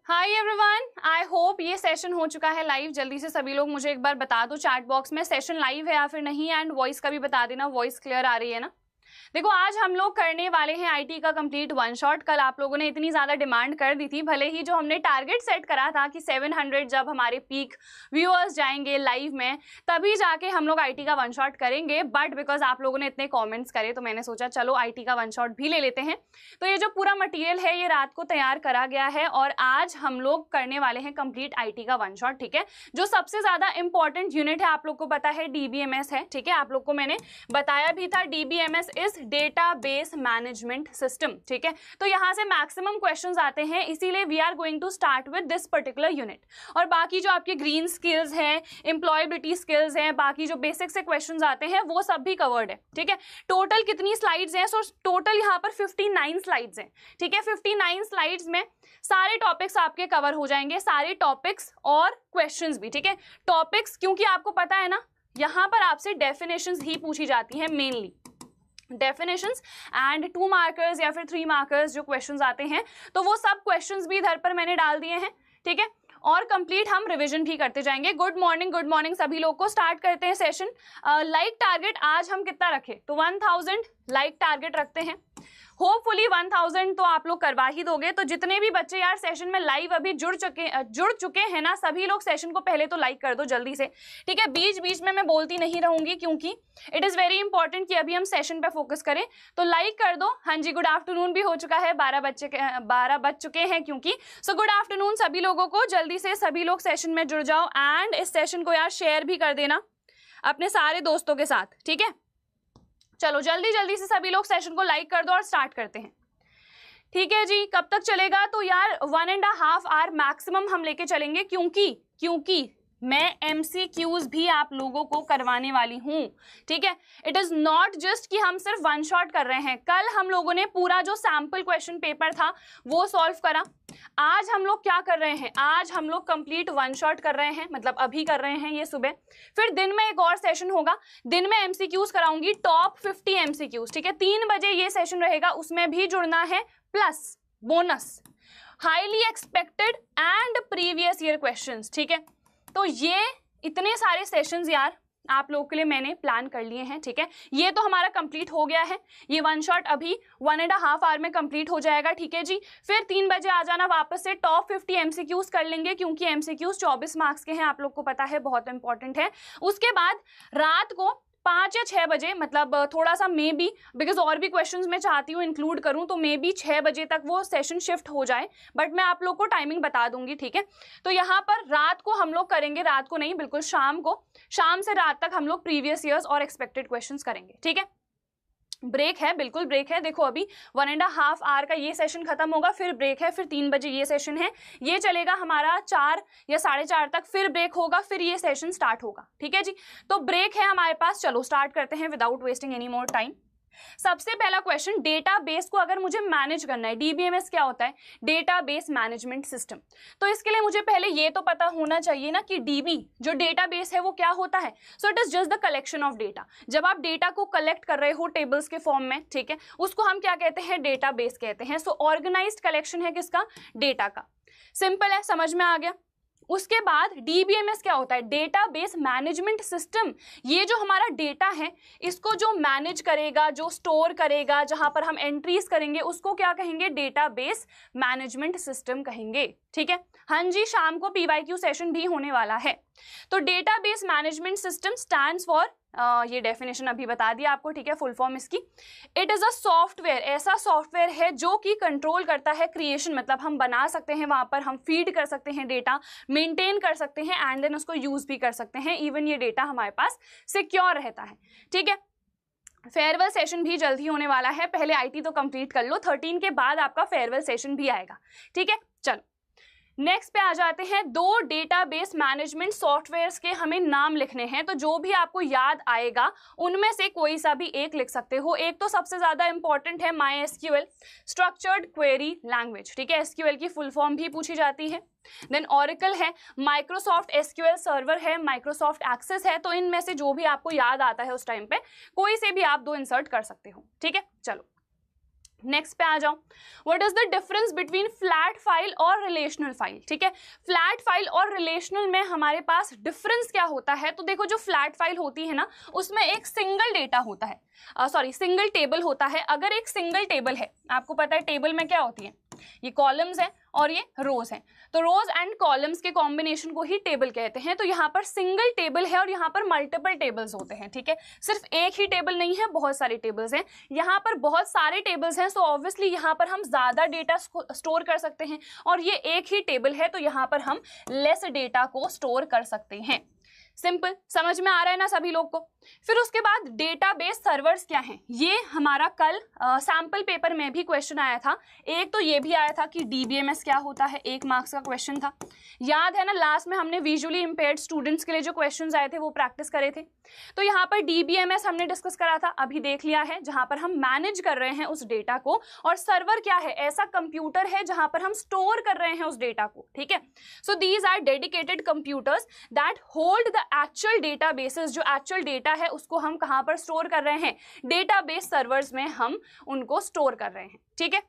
Hi everyone, I hope ये session हो चुका है लाइव। जल्दी से सभी लोग मुझे एक बार बता दो चैट बॉक्स में सेशन लाइव है या फिर नहीं, एंड वॉइस का भी बता देना, वॉइस क्लियर आ रही है ना। देखो, आज हम लोग करने वाले हैं आईटी का कंप्लीट वन शॉट। कल आप लोगों ने इतनी ज़्यादा डिमांड कर दी थी, भले ही जो हमने टारगेट सेट करा था कि 700 जब हमारे पीक व्यूअर्स जाएंगे लाइव में तभी जाके हम लोग आईटी का वन शॉट करेंगे, बट बिकॉज आप लोगों ने इतने कमेंट्स करे तो मैंने सोचा चलो आईटी का वन शॉट भी ले लेते हैं। तो ये जो पूरा मटीरियल है ये रात को तैयार करा गया है और आज हम लोग करने वाले हैं कंप्लीट आईटी का वन शॉट। ठीक है, जो सबसे ज़्यादा इंपॉर्टेंट यूनिट है आप लोग को पता है डीबीएमएस है। ठीक है, आप लोग को मैंने बताया भी था DBMS is database management system. ठीक है, तो यहां से मैक्सिमम क्वेश्चंस आते हैं, इसीलिए we are going to start with this particular unit. और बाकी जो आपके ग्रीन स्किल्स हैं, एम्प्लॉयबिलिटी स्किल्स हैं, बाकी जो बेसिक से क्वेश्चंस आते हैं वो सब भी कवर्ड है। ठीक है, टोटल कितनी स्लाइड्स हैं? सो टोटल यहाँ पर 59 स्लाइड्स हैं। ठीक है, 59 स्लाइड्स में सारे टॉपिक्स आपके कवर हो जाएंगे, सारे टॉपिक्स और क्वेश्चंस भी। ठीक है, टॉपिक्स क्योंकि आपको पता है ना यहाँ पर आपसे डेफिनेशंस ही पूछी जाती हैं, मेनली डेफिनेशंस एंड 2 मार्कर्स या फिर 3 मार्कर्स जो क्वेश्चंस आते हैं, तो वो सब क्वेश्चंस भी इधर पर मैंने डाल दिए हैं। ठीक है, और कंप्लीट हम रिवीजन भी करते जाएंगे। गुड मॉर्निंग सभी लोग को। स्टार्ट करते हैं सेशन। लाइक टारगेट आज हम कितना रखें? तो 1000 लाइक टारगेट रखते हैं। होपफुली 1000 तो आप लोग करवा ही दोगे। तो जितने भी बच्चे यार सेशन में लाइव अभी जुड़ चुके हैं ना, सभी लोग सेशन को पहले तो लाइक कर दो जल्दी से। ठीक है, बीच बीच में मैं बोलती नहीं रहूंगी क्योंकि इट इज़ वेरी इंपॉर्टेंट कि अभी हम सेशन पे फोकस करें। तो लाइक कर दो। हाँ जी, गुड आफ्टरनून भी हो चुका है, 12 बज चुके हैं क्योंकि। सो गुड आफ्टरनून सभी लोगों को। जल्दी से सभी लोग सेशन में जुड़ जाओ एंड इस सेशन को यार शेयर भी कर देना अपने सारे दोस्तों के साथ। ठीक है, चलो जल्दी से सभी लोग सेशन को लाइक कर दो और स्टार्ट करते हैं। ठीक है जी, कब तक चलेगा? तो यार 1.5 आवर मैक्सिमम हम लेके चलेंगे क्योंकि मैं MCQs भी आप लोगों को करवाने वाली हूँ। ठीक है, इट इज नॉट जस्ट कि हम सिर्फ वन शॉट कर रहे हैं। कल हम लोगों ने पूरा जो सैम्पल क्वेश्चन पेपर था वो सॉल्व करा। आज हम लोग क्या कर रहे हैं? आज हम लोग कंप्लीट वन शॉट कर रहे हैं, मतलब अभी कर रहे हैं ये सुबह। फिर दिन में एक और सेशन होगा, दिन में MCQs कराऊंगी, टॉप 50 MCQs। ठीक है, 3 बजे ये सेशन रहेगा, उसमें भी जुड़ना है, plus bonus highly expected and previous year questions. ठीक है, तो ये इतने सारे सेशंस यार आप लोगों के लिए मैंने प्लान कर लिए हैं। ठीक है, ये तो हमारा कंप्लीट हो गया है, ये वन शॉट अभी 1.5 आवर में कंप्लीट हो जाएगा। ठीक है जी, फिर 3 बजे आ जाना वापस से, टॉप 50 MCQs कर लेंगे क्योंकि MCQs 24 मार्क्स के हैं, आप लोग को पता है, बहुत इंपॉर्टेंट है। उसके बाद रात को 5 या 6 बजे, मतलब थोड़ा सा मे बी बिकॉज और भी क्वेश्चंस मैं चाहती हूँ इंक्लूड करूँ, तो मे बी 6 बजे तक वो सेशन शिफ्ट हो जाए, बट मैं आप लोग को टाइमिंग बता दूंगी। ठीक है, तो यहाँ पर रात को हम लोग करेंगे, रात को नहीं बिल्कुल शाम को, शाम से रात तक हम लोग प्रीवियस ईयर्स और एक्सपेक्टेड क्वेश्चंस करेंगे। ठीक है, ब्रेक है, बिल्कुल ब्रेक है। देखो अभी 1.5 आवर का ये सेशन खत्म होगा, फिर ब्रेक है, फिर 3 बजे ये सेशन है, ये चलेगा हमारा 4 या 4:30 तक, फिर ब्रेक होगा, फिर ये सेशन स्टार्ट होगा। ठीक है जी, तो ब्रेक है हमारे पास। चलो स्टार्ट करते हैं without wasting any more time. सबसे पहला क्वेश्चन, डेटाबेस को अगर मुझे मैनेज करना है, डीबीएमएस क्या होता है? Database management system. तो इसके लिए मुझे पहले ये तो पता होना चाहिए ना कि डीबी जो डेटाबेस है वो क्या होता है। So it is just the collection of data. जब आप डेटा को कलेक्ट कर रहे हो टेबल्स के फॉर्म में, ठीक है, उसको हम क्या कहते हैं? डेटाबेस कहते हैं। सो ऑर्गेनाइज्ड कलेक्शन है किसका? डेटा का। सिंपल है, समझ में आ गया। उसके बाद डीबीएमएस क्या होता है? Database management system. ये जो हमारा डेटा है इसको जो मैनेज करेगा, जो स्टोर करेगा, जहां पर हम एंट्रीज करेंगे, उसको क्या कहेंगे? डेटाबेस मैनेजमेंट सिस्टम कहेंगे। ठीक है, हाँ जी, शाम को PYQ सेशन भी होने वाला है। तो database management system stands for, ये डेफिनेशन अभी बता दिया आपको। ठीक है, फुल फॉर्म इसकी, इट इज अ सॉफ्टवेयर, ऐसा सॉफ्टवेयर है जो कि कंट्रोल करता है क्रिएशन, मतलब हम बना सकते हैं, वहां पर हम फीड कर सकते हैं डेटा, मेंटेन कर सकते हैं एंड देन उसको यूज भी कर सकते हैं। इवन ये डेटा हमारे पास सिक्योर रहता है। ठीक है, फेयरवेल सेशन भी जल्दी होने वाला है, पहले आईटी तो कंप्लीट कर लो, 13 के बाद आपका फेयरवेल सेशन भी आएगा। ठीक है, चलो नेक्स्ट पे आ जाते हैं। 2 डेटाबेस मैनेजमेंट सॉफ्टवेयर्स के हमें नाम लिखने हैं, तो जो भी आपको याद आएगा उनमें से कोई सा भी एक लिख सकते हो। एक तो सबसे ज्यादा इंपॉर्टेंट है MySQL, स्ट्रक्चर्ड क्वेरी लैंग्वेज। ठीक है, SQL की फुल फॉर्म भी पूछी जाती है। देन ऑरेकल है, माइक्रोसॉफ्ट SQL सर्वर है, माइक्रोसॉफ्ट एक्सेस है। तो इनमें से जो भी आपको याद आता है उस टाइम पे कोई से भी आप 2 इंसर्ट कर सकते हो। ठीक है, चलो नेक्स्ट पे आ जाओ, what is the difference between flat file और रिलेशनल फाइल। ठीक है, फ्लैट फाइल और रिलेशनल में हमारे पास डिफरेंस क्या होता है। तो देखो जो फ्लैट फाइल होती है ना, उसमें एक सिंगल डेटा होता है, सिंगल टेबल होता है। अगर एक सिंगल टेबल है, आपको पता है टेबल में क्या होती है, ये कॉलम्स है और ये रोज है, तो रोज एंड कॉलम्स के कॉम्बिनेशन को ही टेबल कहते हैं। तो यहाँ पर सिंगल टेबल है और यहाँ पर मल्टीपल टेबल्स होते हैं। ठीक है, सिर्फ एक ही टेबल नहीं है, बहुत सारे टेबल्स हैं। यहाँ पर बहुत सारे टेबल्स हैं, सो ऑब्वियसली यहाँ पर हम ज्यादा डेटा स्टोर कर सकते हैं, और ये एक ही टेबल है तो यहाँ पर हम लेस डेटा को स्टोर कर सकते हैं। सिंपल, समझ में आ रहा है ना सभी लोग को। फिर उसके बाद डेटाबेस सर्वर्स क्या हैं, ये हमारा कल सैंपल पेपर में भी क्वेश्चन आया था। एक तो ये भी आया था कि डीबीएमएस क्या होता है, 1 मार्क्स का क्वेश्चन था, याद है ना। लास्ट में हमने विजुअली इंपेयर्ड स्टूडेंट्स के लिए जो क्वेश्चंस आए थे वो प्रैक्टिस करे थे। तो यहाँ पर डीबीएमएस हमने डिस्कस करा था, अभी देख लिया है, जहां पर हम मैनेज कर रहे हैं उस डेटा को। और सर्वर क्या है, ऐसा कंप्यूटर है जहां पर हम स्टोर कर रहे हैं उस डेटा को। ठीक है, so these are dedicated computers that hold the actual databases. जो एक्चुअल डेटा है उसको हम कहां पर स्टोर कर रहे हैं, डेटाबेस सर्वर्स में हम उनको स्टोर कर रहे हैं। ठीक है,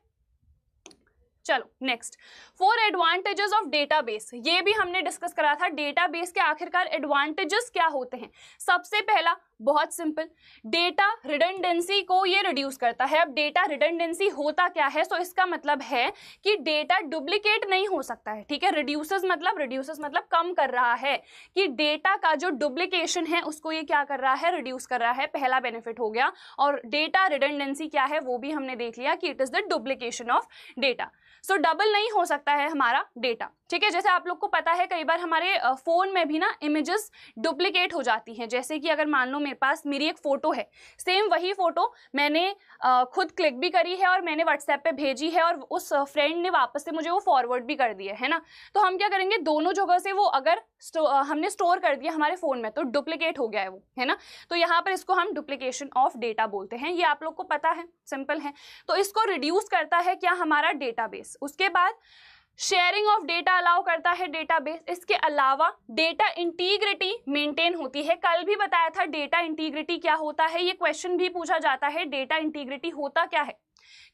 चलो नेक्स्ट, 4 एडवांटेजेस ऑफ डेटाबेस, ये भी हमने डिस्कस करा था। डेटाबेस के आखिरकार एडवांटेजेस क्या होते हैं। सबसे पहला बहुत सिंपल, डेटा रिडंडेंसी को ये रिड्यूस करता है। अब डेटा रिडंडेंसी होता क्या है, सो इसका मतलब है कि डेटा डुप्लीकेट नहीं हो सकता है। ठीक है, रिड्यूसेस मतलब कम कर रहा है, कि डेटा का जो डुप्लीकेशन है उसको ये क्या कर रहा है, रिड्यूस कर रहा है। पहला बेनिफिट हो गया। और डेटा रिडंडेंसी क्या है वो भी हमने देख लिया कि it is the duplication of data. So double नहीं हो सकता है हमारा डेटा। ठीक है, जैसे आप लोग को पता है कई बार हमारे फोन में भी ना इमेजेस डुप्लीकेट हो जाती हैं। जैसे कि अगर मान लो मेरे पास मेरी एक फोटो है, सेम वही फोटो मैंने खुद क्लिक भी करी है और मैंने व्हाट्सएप पे भेजी है, और उस फ्रेंड ने वापस से मुझे वो फॉरवर्ड भी कर दिया है ना। तो हम क्या करेंगे, दोनों जगह से वो अगर हमने स्टोर कर दिया हमारे फोन में तो डुप्लीकेट हो गया है वो, है ना। तो यहाँ पर इसको हम डुप्लीकेशन ऑफ डेटा बोलते हैं, ये आप लोग को पता है, सिंपल है। तो इसको रिड्यूस करता है क्या, हमारा डेटाबेस। उसके बाद शेयरिंग ऑफ डेटा अलाउ करता है डेटाबेस। इसके अलावा डेटा इंटीग्रिटी मेंटेन होती है। कल भी बताया था डेटा इंटीग्रिटी क्या होता है, ये क्वेश्चन भी पूछा जाता है, डेटा इंटीग्रिटी होता क्या है।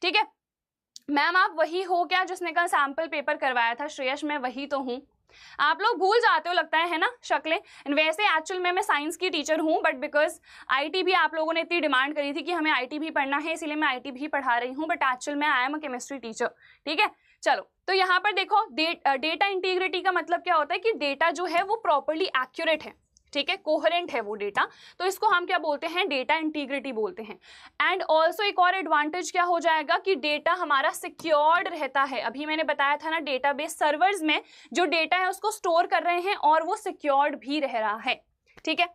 ठीक है मैम, आप वही हो क्या जिसने कल सैंपल पेपर करवाया था। श्रेयस, मैं वही तो हूँ। आप लोग भूल जाते हो लगता है ना शक्लें। वैसे एक्चुअल में मैं साइंस की टीचर हूँ, बट बिकॉज आईटी भी आप लोगों ने इतनी डिमांड करी थी कि हमें आईटी भी पढ़ना है, इसीलिए मैं आईटी भी पढ़ा रही हूँ, बट एक्चुअल में I am a chemistry teacher. ठीक है, चलो तो यहाँ पर देखो डेटा इंटीग्रिटी का मतलब क्या होता है कि डेटा जो है वो प्रॉपर्ली एक्यूरेट है। ठीक है, कोहेरेंट है वो डेटा, तो इसको हम क्या बोलते हैं, डेटा इंटीग्रिटी बोलते हैं। एंड ऑल्सो एक और एडवांटेज क्या हो जाएगा कि डेटा हमारा सिक्योर्ड रहता है। अभी मैंने बताया था ना, डेटाबेस सर्वर्स में जो डेटा है उसको स्टोर कर रहे हैं और वो सिक्योर्ड भी रह रहा है। ठीक है,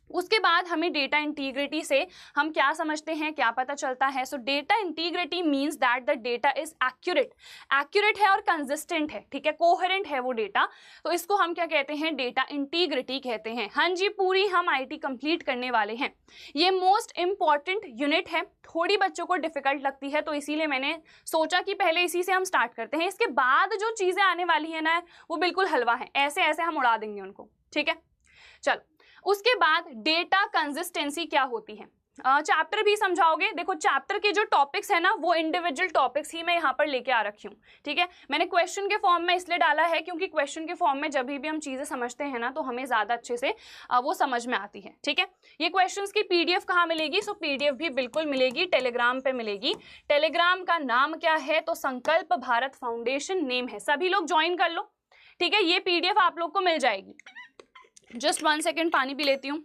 उसके बाद हमें डेटा इंटीग्रिटी से हम क्या समझते हैं, क्या पता चलता है। सो data integrity means that the data is accurate है और कंसिस्टेंट है। ठीक है, कोहेरेंट है वो डेटा, तो इसको हम क्या कहते हैं, डेटा इंटीग्रिटी कहते हैं। हाँ जी, पूरी हम आईटी कंप्लीट करने वाले हैं। ये मोस्ट इंपॉर्टेंट यूनिट है, थोड़ी बच्चों को डिफिकल्ट लगती है, तो इसीलिए मैंने सोचा कि पहले इसी से हम स्टार्ट करते हैं। इसके बाद जो चीजें आने वाली है ना, वो बिल्कुल हलवा है, ऐसे ऐसे हम उड़ा देंगे उनको। ठीक है, चलो उसके बाद डेटा कंसिस्टेंसी क्या होती है, चैप्टर भी समझाओगे। देखो चैप्टर के जो टॉपिक्स है ना, वो इंडिविजुअल टॉपिक्स ही मैं यहाँ पर लेके आ रखी हूँ। ठीक है, मैंने क्वेश्चन के फॉर्म में इसलिए डाला है क्योंकि क्वेश्चन के फॉर्म में जब भी हम चीजें समझते हैं ना, तो हमें ज्यादा अच्छे से वो समझ में आती है। ठीक है, ये क्वेश्चंस की पीडीएफ कहाँ मिलेगी, सो पीडीएफ भी बिल्कुल मिलेगी, टेलीग्राम पे मिलेगी। टेलीग्राम का नाम क्या है, तो संकल्प भारत फाउंडेशन नेम है, सभी लोग ज्वाइन कर लो। ठीक है, ये पीडीएफ आप लोग को मिल जाएगी। जस्ट 1 सेकेंड, पानी पी लेती हूँ।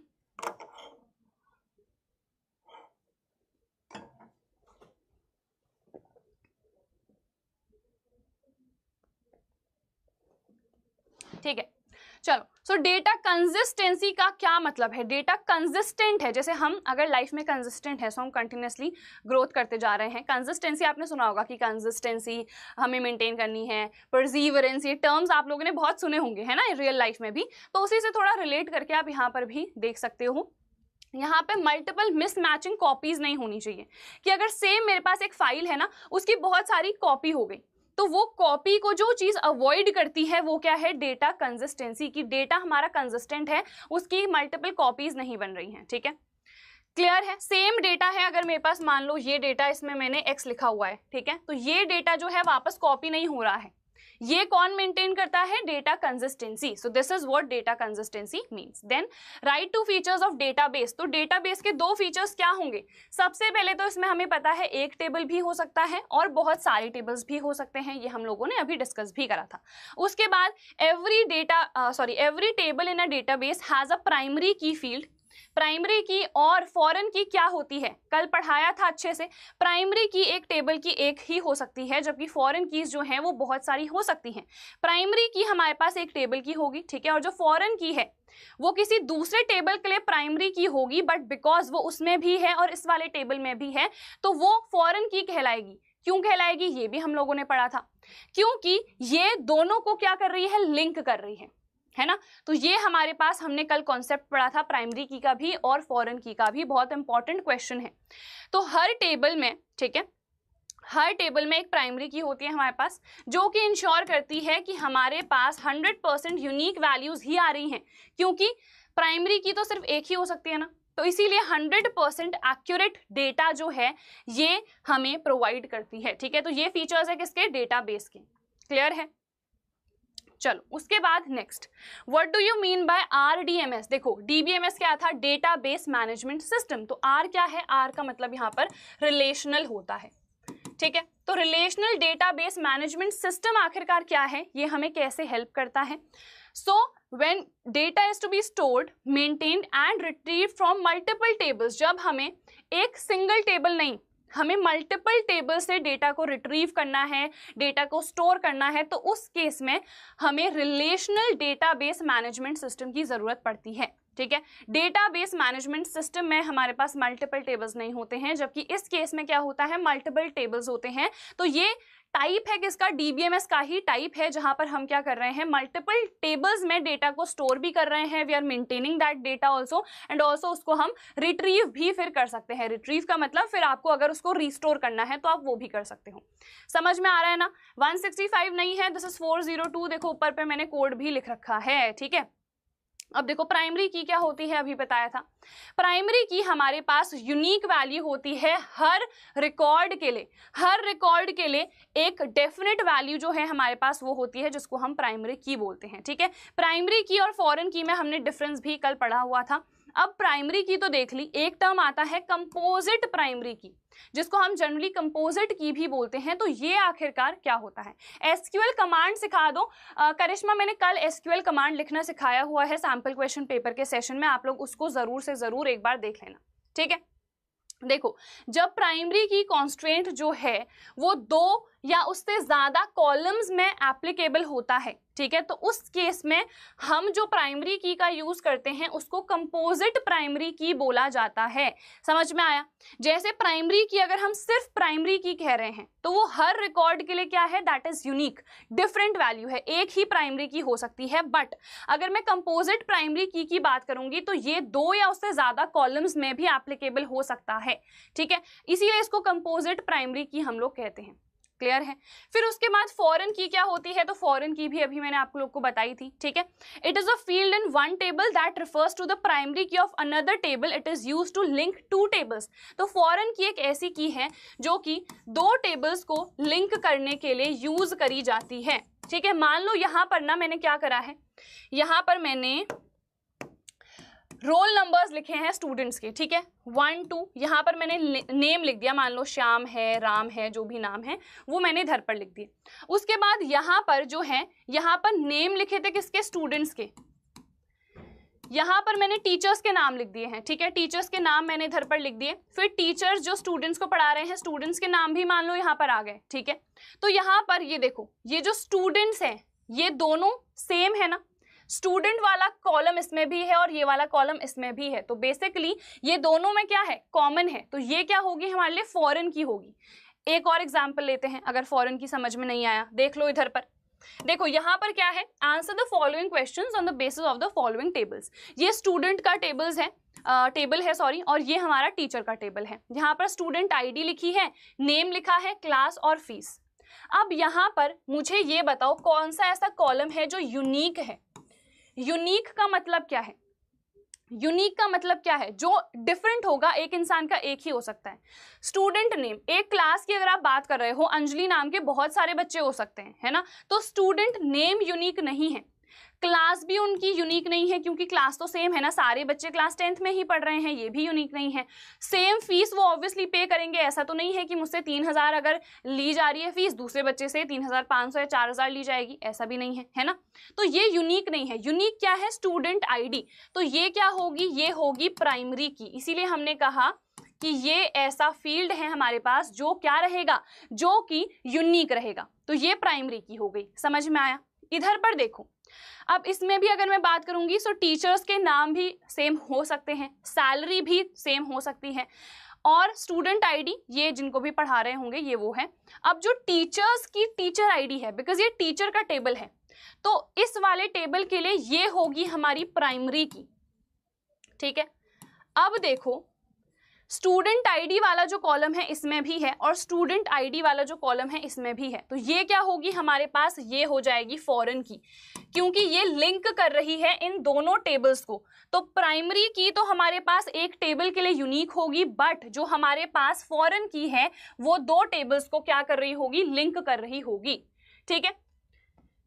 ठीक है, चलो। सो डेटा कंसिस्टेंसी का क्या मतलब है, डेटा कंसिस्टेंट है। जैसे हम अगर लाइफ में कंसिस्टेंट है, सो हम कंटिन्यूसली ग्रोथ करते जा रहे हैं। कंसिस्टेंसी आपने सुना होगा कि कंसिस्टेंसी हमें मेंटेन करनी है, परसीवरेंस, ये टर्म्स आप लोगों ने बहुत सुने होंगे, है ना, रियल लाइफ में भी। तो उसी से थोड़ा रिलेट करके आप यहाँ पर भी देख सकते हो। यहाँ पे मल्टीपल मिसमैचिंग कॉपीज नहीं होनी चाहिए, कि अगर सेम मेरे पास एक फाइल है ना, उसकी बहुत सारी कॉपी हो गई, तो वो कॉपी को जो चीज अवॉइड करती है वो क्या है, डेटा कंसिस्टेंसी। की डेटा हमारा कंसिस्टेंट है, उसकी मल्टीपल कॉपीज नहीं बन रही हैं। ठीक है, क्लियर है? सेम डेटा है, अगर मेरे पास मान लो ये डेटा, इसमें मैंने x लिखा हुआ है, ठीक है, तो ये डेटा जो है वापस कॉपी नहीं हो रहा है। ये कौन मेंटेन करता है? Data consistency. So this is what data consistency means. Then write two features of database. तो डेटाबेस के दो फीचर्स क्या होंगे? सबसे पहले तो इसमें हमें पता है एक टेबल भी हो सकता है और बहुत सारे टेबल्स भी हो सकते हैं, ये हम लोगों ने अभी डिस्कस भी करा था। उसके बाद every table in a database has a primary की फील्ड। प्राइमरी की और फॉरेन की क्या होती है? कल पढ़ाया था अच्छे से। प्राइमरी की एक टेबल की एक ही हो सकती है, जबकि फॉरेन कीज जो हैं वो बहुत सारी हो सकती हैं। प्राइमरी की हमारे पास एक टेबल की होगी, ठीक है, और जो फॉरेन की है वो किसी दूसरे टेबल के लिए प्राइमरी की होगी, बट बिकॉज वो उसमें भी है और इस वाले टेबल में भी है तो वो फॉरेन की कहलाएगी। क्यों कहलाएगी? ये भी हम लोगों ने पढ़ा था, क्योंकि ये दोनों को क्या कर रही है? लिंक कर रही है ना। तो ये हमारे पास हमने कल कॉन्सेप्ट पढ़ा था प्राइमरी की का भी और फॉरेन की का भी, बहुत इंपॉर्टेंट क्वेश्चन है। तो हर टेबल में, ठीक है, हर टेबल में एक प्राइमरी की होती है हमारे पास, जो कि इंश्योर करती है कि हमारे पास 100% यूनिक वैल्यूज ही आ रही हैं, क्योंकि प्राइमरी की तो सिर्फ एक ही हो सकती है ना, तो इसीलिए 100% एक्यूरेट डेटा जो है ये हमें प्रोवाइड करती है, ठीक है। तो ये फीचर्स है किसके? डेटाबेस के। क्लियर है? चलो उसके बाद next, what do you mean by RDMS? देखो DBMS क्या था? Database management system. तो R क्या है? R का मतलब यहाँ पर रिलेशनल होता है, ठीक है। तो रिलेशनल डेटाबेस मैनेजमेंट सिस्टम आखिरकार क्या है? ये हमें कैसे हेल्प करता है? So when data is to be stored, maintained and retrieved from multiple tables, जब हमें एक सिंगल टेबल नहीं, हमें मल्टीपल टेबल से डेटा को रिट्रीव करना है, डेटा को स्टोर करना है, तो उस केस में हमें रिलेशनल डेटाबेस मैनेजमेंट सिस्टम की जरूरत पड़ती है, ठीक है। डेटाबेस मैनेजमेंट सिस्टम में हमारे पास मल्टीपल टेबल्स नहीं होते हैं, जबकि इस केस में क्या होता है? मल्टीपल टेबल्स होते हैं। तो ये टाइप है किसका? DBMS का ही टाइप है, जहां पर हम क्या कर रहे हैं? मल्टीपल टेबल्स में डेटा को स्टोर भी कर रहे हैं, we are maintaining that data also, and also उसको हम रिट्रीव भी फिर कर सकते हैं। रिट्रीव का मतलब फिर आपको अगर उसको रिस्टोर करना है तो आप वो भी कर सकते हो। समझ में आ रहा है ना? 165 नहीं है, दिस इज 402। देखो ऊपर पे मैंने कोड भी लिख रखा है, ठीक है। अब देखो प्राइमरी की क्या होती है, अभी बताया था। प्राइमरी की हमारे पास यूनिक वैल्यू होती है हर रिकॉर्ड के लिए। हर रिकॉर्ड के लिए एक डेफिनेट वैल्यू जो है हमारे पास वो होती है, जिसको हम प्राइमरी की बोलते हैं, ठीक है। प्राइमरी की और फॉरेन की में हमने डिफरेंस भी कल पढ़ा हुआ था। अब प्राइमरी की तो देख ली, एक टर्म आता है कंपोजिट प्राइमरी की, जिसको हम जनरली कंपोजिट की भी बोलते हैं। तो ये आखिरकार क्या होता है? SQL कमांड सिखा दो करिश्मा, मैंने कल SQL कमांड लिखना सिखाया हुआ है सैम्पल क्वेश्चन पेपर के सेशन में, आप लोग उसको जरूर से जरूर एक बार देख लेना, ठीक है। देखो जब प्राइमरी की कॉन्स्ट्रेंट जो है वो 2 या उससे ज्यादा कॉलम्स में एप्लीकेबल होता है, ठीक है, तो उस केस में हम जो प्राइमरी की का यूज करते हैं उसको कंपोजिट प्राइमरी की बोला जाता है। समझ में आया? जैसे प्राइमरी की अगर हम सिर्फ प्राइमरी की कह रहे हैं तो वो हर रिकॉर्ड के लिए क्या है? That is unique, different value है, एक ही प्राइमरी की हो सकती है। बट अगर मैं कंपोजिट प्राइमरी की बात करूंगी तो ये 2 या उससे ज्यादा कॉलम्स में भी एप्लीकेबल हो सकता है, ठीक है, इसीलिए इसको कंपोजिट प्राइमरी की हम लोग कहते हैं। क्लियर है? फिर उसके बाद फॉरेन की क्या होती है? तो फॉरेन की भी अभी मैंने आप लोग को बताई थी, ठीक है। It is a field in one table that refers to the primary key of another table, it is used to link 2 tables. तो फॉरेन की एक ऐसी की है जो कि 2 टेबल्स को लिंक करने के लिए यूज करी जाती है, ठीक है। मान लो यहां पर ना मैंने क्या करा है, यहां पर मैंने रोल नंबर्स लिखे हैं स्टूडेंट्स के, ठीक है, 1 2, यहाँ पर मैंने नेम लिख दिया, मान लो श्याम है, राम है, जो भी नाम है वो मैंने इधर पर लिख दिए। उसके बाद यहाँ पर जो है, यहाँ पर नेम लिखे थे किसके? स्टूडेंट्स के। यहाँ पर मैंने टीचर्स के नाम लिख दिए हैं, ठीक है, टीचर्स के नाम मैंने इधर पर लिख दिए। फिर टीचर्स जो स्टूडेंट्स को पढ़ा रहे हैं, स्टूडेंट्स के नाम भी मान लो यहाँ पर आ गए, ठीक है। तो यहाँ पर ये देखो, ये जो स्टूडेंट्स हैं ये दोनों सेम है ना, स्टूडेंट वाला कॉलम इसमें भी है और ये वाला कॉलम इसमें भी है, तो बेसिकली ये दोनों में क्या है? कॉमन है। तो ये क्या होगी? हमारे लिए फॉरेन की होगी। एक और एग्जांपल लेते हैं, अगर फॉरेन की समझ में नहीं आया देख लो इधर पर। देखो यहाँ पर क्या है? Answer the following questions on the basis of the following tables. ये स्टूडेंट का टेबल है सॉरी, और ये हमारा टीचर का टेबल है। यहाँ पर स्टूडेंट ID लिखी है, नेम लिखा है, क्लास और फीस। अब यहाँ पर मुझे ये बताओ कौन सा ऐसा कॉलम है जो यूनिक है? यूनिक का मतलब क्या है? यूनिक का मतलब क्या है? जो डिफरेंट होगा एक इंसान का एक ही हो सकता है। स्टूडेंट नेम, एक क्लास की अगर आप बात कर रहे हो, अंजलि नाम के बहुत सारे बच्चे हो सकते हैं, है ना, तो स्टूडेंट नेम यूनिक नहीं है। क्लास भी उनकी यूनिक नहीं है क्योंकि क्लास तो सेम है ना, सारे बच्चे क्लास 10th में ही पढ़ रहे हैं, ये भी यूनिक नहीं है। सेम फीस वो ऑब्वियसली पे करेंगे, ऐसा तो नहीं है कि मुझसे 3000 अगर ली जा रही है फीस, दूसरे बच्चे से 3500 या 4000 ली जाएगी, ऐसा भी नहीं है, है ना। तो ये यूनिक नहीं है। यूनिक क्या है? Student ID. तो ये क्या होगी? ये होगी प्राइमरी की। इसीलिए हमने कहा कि ये ऐसा फील्ड है हमारे पास जो क्या रहेगा, जो कि यूनिक रहेगा। तो ये प्राइमरी की हो गई। समझ में आया? इधर पर देखो, अब इसमें भी अगर मैं बात करूंगी तो टीचर्स के नाम भी सेम हो सकते हैं, सैलरी भी सेम हो सकती है, और स्टूडेंट आईडी ये जिनको भी पढ़ा रहे होंगे ये वो है। अब जो टीचर्स की टीचर आईडी है, बिकॉज ये टीचर का टेबल है, तो इस वाले टेबल के लिए ये होगी हमारी प्राइमरी की। ठीक है, अब देखो स्टूडेंट आईडी वाला जो कॉलम है इसमें भी है, और स्टूडेंट आईडी वाला जो कॉलम है इसमें भी है, तो ये क्या होगी हमारे पास? ये हो जाएगी फॉरेन की, क्योंकि ये लिंक कर रही है इन दोनों टेबल्स को। तो प्राइमरी की तो हमारे पास एक टेबल के लिए यूनिक होगी, बट जो हमारे पास फॉरेन की है वो दो टेबल्स को क्या कर रही होगी? लिंक कर रही होगी। ठीक है,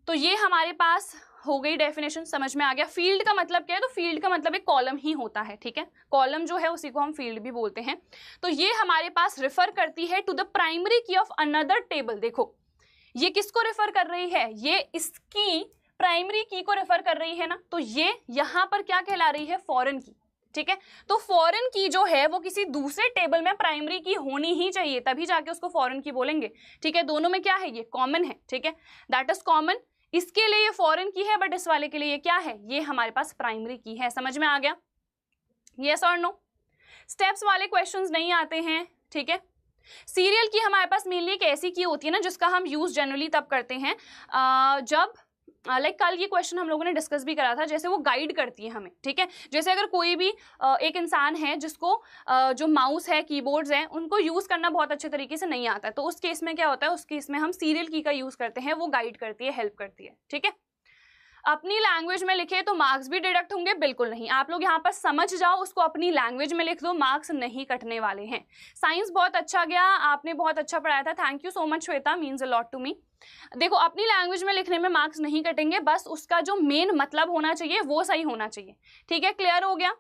तो ये हमारे पास हो गई डेफिनेशन। समझ में आ गया? फील्ड का मतलब क्या है? तो फील्ड का मतलब एक कॉलम ही होता है। ठीक है, कॉलम जो है उसी को हम फील्ड भी बोलते हैं। तो ये हमारे पास रेफर करती है to the primary key of another table. देखो ये किसको रेफर कर रही है? ये इसकी प्राइमरी की को रेफर कर रही है ना, तो ये यहां पर क्या कहला रही है? फॉरेन की। ठीक है, तो फॉरेन की जो है वो किसी दूसरे टेबल में प्राइमरी की होनी ही चाहिए, तभी जाके उसको फॉरेन की बोलेंगे। ठीक है, दोनों में क्या है? ये कॉमन है। ठीक है, दैट इज कॉमन। इसके लिए ये फॉरेन की है, बट इस वाले के लिए ये क्या है? ये हमारे पास प्राइमरी की है। समझ में आ गया? यस और नो? स्टेप्स वाले क्वेश्चंस नहीं आते हैं। ठीक है, सीरियल की हमारे पास मेनली एक ऐसी की होती है ना जिसका हम यूज जनरली तब करते हैं जब लाइक कल ये क्वेश्चन हम लोगों ने डिस्कस भी करा था, जैसे वो गाइड करती है हमें। ठीक है, जैसे अगर कोई भी एक इंसान है जिसको जो माउस है, कीबोर्ड्स हैं, उनको यूज करना बहुत अच्छे तरीके से नहीं आता है, तो उस केस में क्या होता है? उस केस में हम सीरियल की का यूज करते हैं, वो गाइड करती है, हेल्प करती है। ठीक है, अपनी लैंग्वेज में लिखे तो मार्क्स भी डिडक्ट होंगे? बिल्कुल नहीं। आप लोग यहाँ पर समझ जाओ, उसको अपनी लैंग्वेज में लिख दो, मार्क्स नहीं कटने वाले हैं। साइंस बहुत अच्छा गया, आपने बहुत अच्छा पढ़ाया था, thank you so much Shweta, means a lot to me. देखो अपनी लैंग्वेज में लिखने में मार्क्स नहीं कटेंगे, बस उसका जो मेन मतलब होना चाहिए वो सही होना चाहिए। ठीक है, क्लियर हो गया?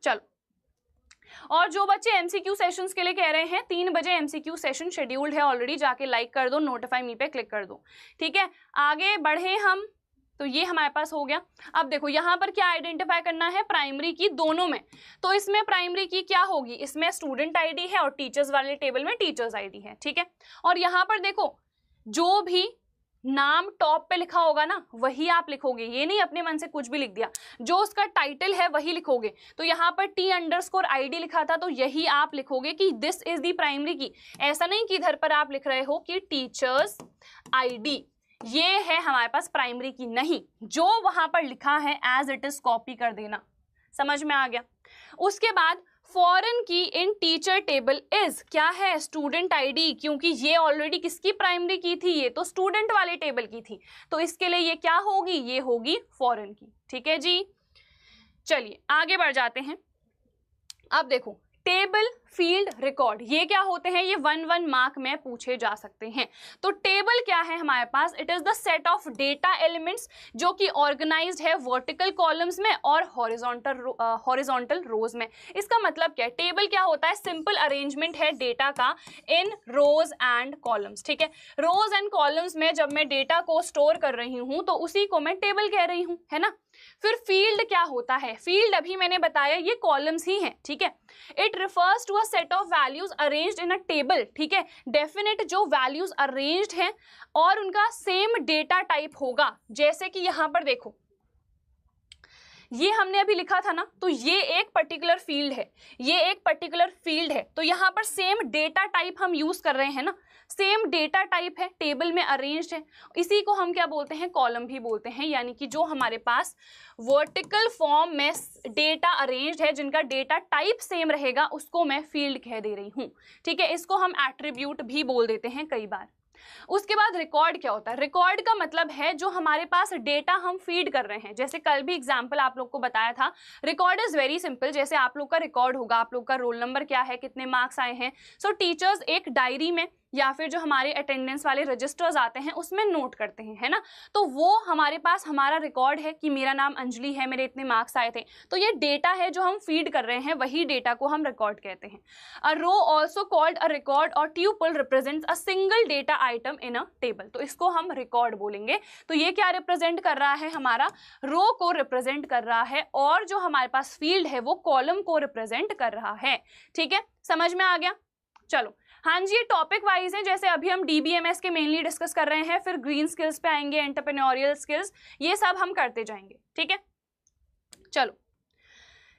चलो, और जो बच्चे एमसीक्यू सेशंस के लिए कह रहे हैं, 3 बजे एमसीक्यू सेशन शेड्यूल्ड है ऑलरेडी, जाके लाइक कर दो, नोटिफाई मी पे क्लिक कर दो। ठीक है, आगे बढ़े हम। तो ये हमारे पास हो गया। अब देखो यहाँ पर क्या आइडेंटिफाई करना है? प्राइमरी की दोनों में। तो इसमें प्राइमरी की क्या होगी? इसमें स्टूडेंट आईडी है और टीचर्स वाले टेबल में टीचर्स आईडी है। ठीक है, और यहाँ पर देखो जो भी नाम टॉप पे लिखा होगा ना वही आप लिखोगे, ये नहीं अपने मन से कुछ भी लिख दिया, जो उसका टाइटल है वही लिखोगे। तो यहाँ पर T_ID लिखा था तो यही आप लिखोगे कि दिस इज दी प्राइमरी की। ऐसा नहीं कि इधर पर आप लिख रहे हो कि टीचर्स आईडी ये है हमारे पास प्राइमरी की, नहीं, जो वहां पर लिखा है एज इट इज कॉपी कर देना। समझ में आ गया? उसके बाद फॉरेन की इन टीचर टेबल इज क्या है? स्टूडेंट आईडी, क्योंकि ये ऑलरेडी किसकी प्राइमरी की थी? ये तो स्टूडेंट वाले टेबल की थी, तो इसके लिए ये क्या होगी? ये होगी फॉरेन की। ठीक है जी, चलिए आगे बढ़ जाते हैं। अब देखो टेबल, फील्ड, रिकॉर्ड, ये क्या होते हैं? ये 1-1 मार्क में पूछे जा सकते हैं। तो टेबल क्या है हमारे पास? It is the set of data elements जो कि ऑर्गेनाइज्ड है वर्टिकल कॉलम्स में और हॉरिजॉन्टल रोज में। इसका मतलब क्या है? टेबल क्या होता है? सिंपल अरेंजमेंट है डेटा का इन रोज एंड कॉलम्स। ठीक है, रोज एंड कॉलम्स में जब मैं डेटा को स्टोर कर रही हूं तो उसी को मैं टेबल कह रही हूं, है ना। फिर फील्ड क्या होता है? फील्ड अभी मैंने बताया ये कॉलम्स ही हैं। ठीक है, it refers to a set of values arranged in a table. ठीक है, डेफिनेट जो वैल्यूज अरेंज्ड हैं और उनका सेम डेटा टाइप होगा। जैसे कि यहां पर देखो ये हमने अभी लिखा था ना, तो ये एक पर्टिकुलर फील्ड है, ये एक पर्टिकुलर फील्ड है, तो यहाँ पर सेम डेटा टाइप हम यूज कर रहे हैं ना, सेम डेटा टाइप है, टेबल में अरेंज्ड है, इसी को हम क्या बोलते हैं? कॉलम भी बोलते हैं। यानी कि जो हमारे पास वर्टिकल फॉर्म में डेटा अरेंज्ड है, जिनका डेटा टाइप सेम रहेगा, उसको मैं फील्ड कह दे रही हूँ। ठीक है, इसको हम एट्रीब्यूट भी बोल देते हैं कई बार। उसके बाद रिकॉर्ड क्या होता है? रिकॉर्ड का मतलब है जो हमारे पास डेटा हम फीड कर रहे हैं। जैसे कल भी एग्जांपल आप लोग को बताया था, रिकॉर्ड इज वेरी सिंपल। जैसे आप लोग का रिकॉर्ड होगा, आप लोग का रोल नंबर क्या है, कितने मार्क्स आए हैं, सो टीचर्स एक डायरी में या फिर जो हमारे अटेंडेंस वाले रजिस्टर्स आते हैं उसमें नोट करते हैं, है ना। तो वो हमारे पास हमारा रिकॉर्ड है कि मेरा नाम अंजलि है, मेरे इतने मार्क्स आए थे। तो ये डेटा है जो हम फीड कर रहे हैं, वही डेटा को हम रिकॉर्ड कहते हैं। अ रो ऑल्सो कॉल्ड अ रिकॉर्ड और tuple represents a single data item in a table. तो इसको हम रिकॉर्ड बोलेंगे। तो ये क्या रिप्रेजेंट कर रहा है? हमारा रो को रिप्रेजेंट कर रहा है, और जो हमारे पास फील्ड है वो कॉलम को रिप्रेजेंट कर रहा है। ठीक है, समझ में आ गया? चलो, हाँ जी, ये टॉपिक वाइज है। जैसे अभी हम DBMS के मेनली डिस्कस कर रहे हैं, फिर ग्रीन स्किल्स पे आएंगे, एंटरप्रेन्योरियल स्किल्स, ये सब हम करते जाएंगे। ठीक है, चलो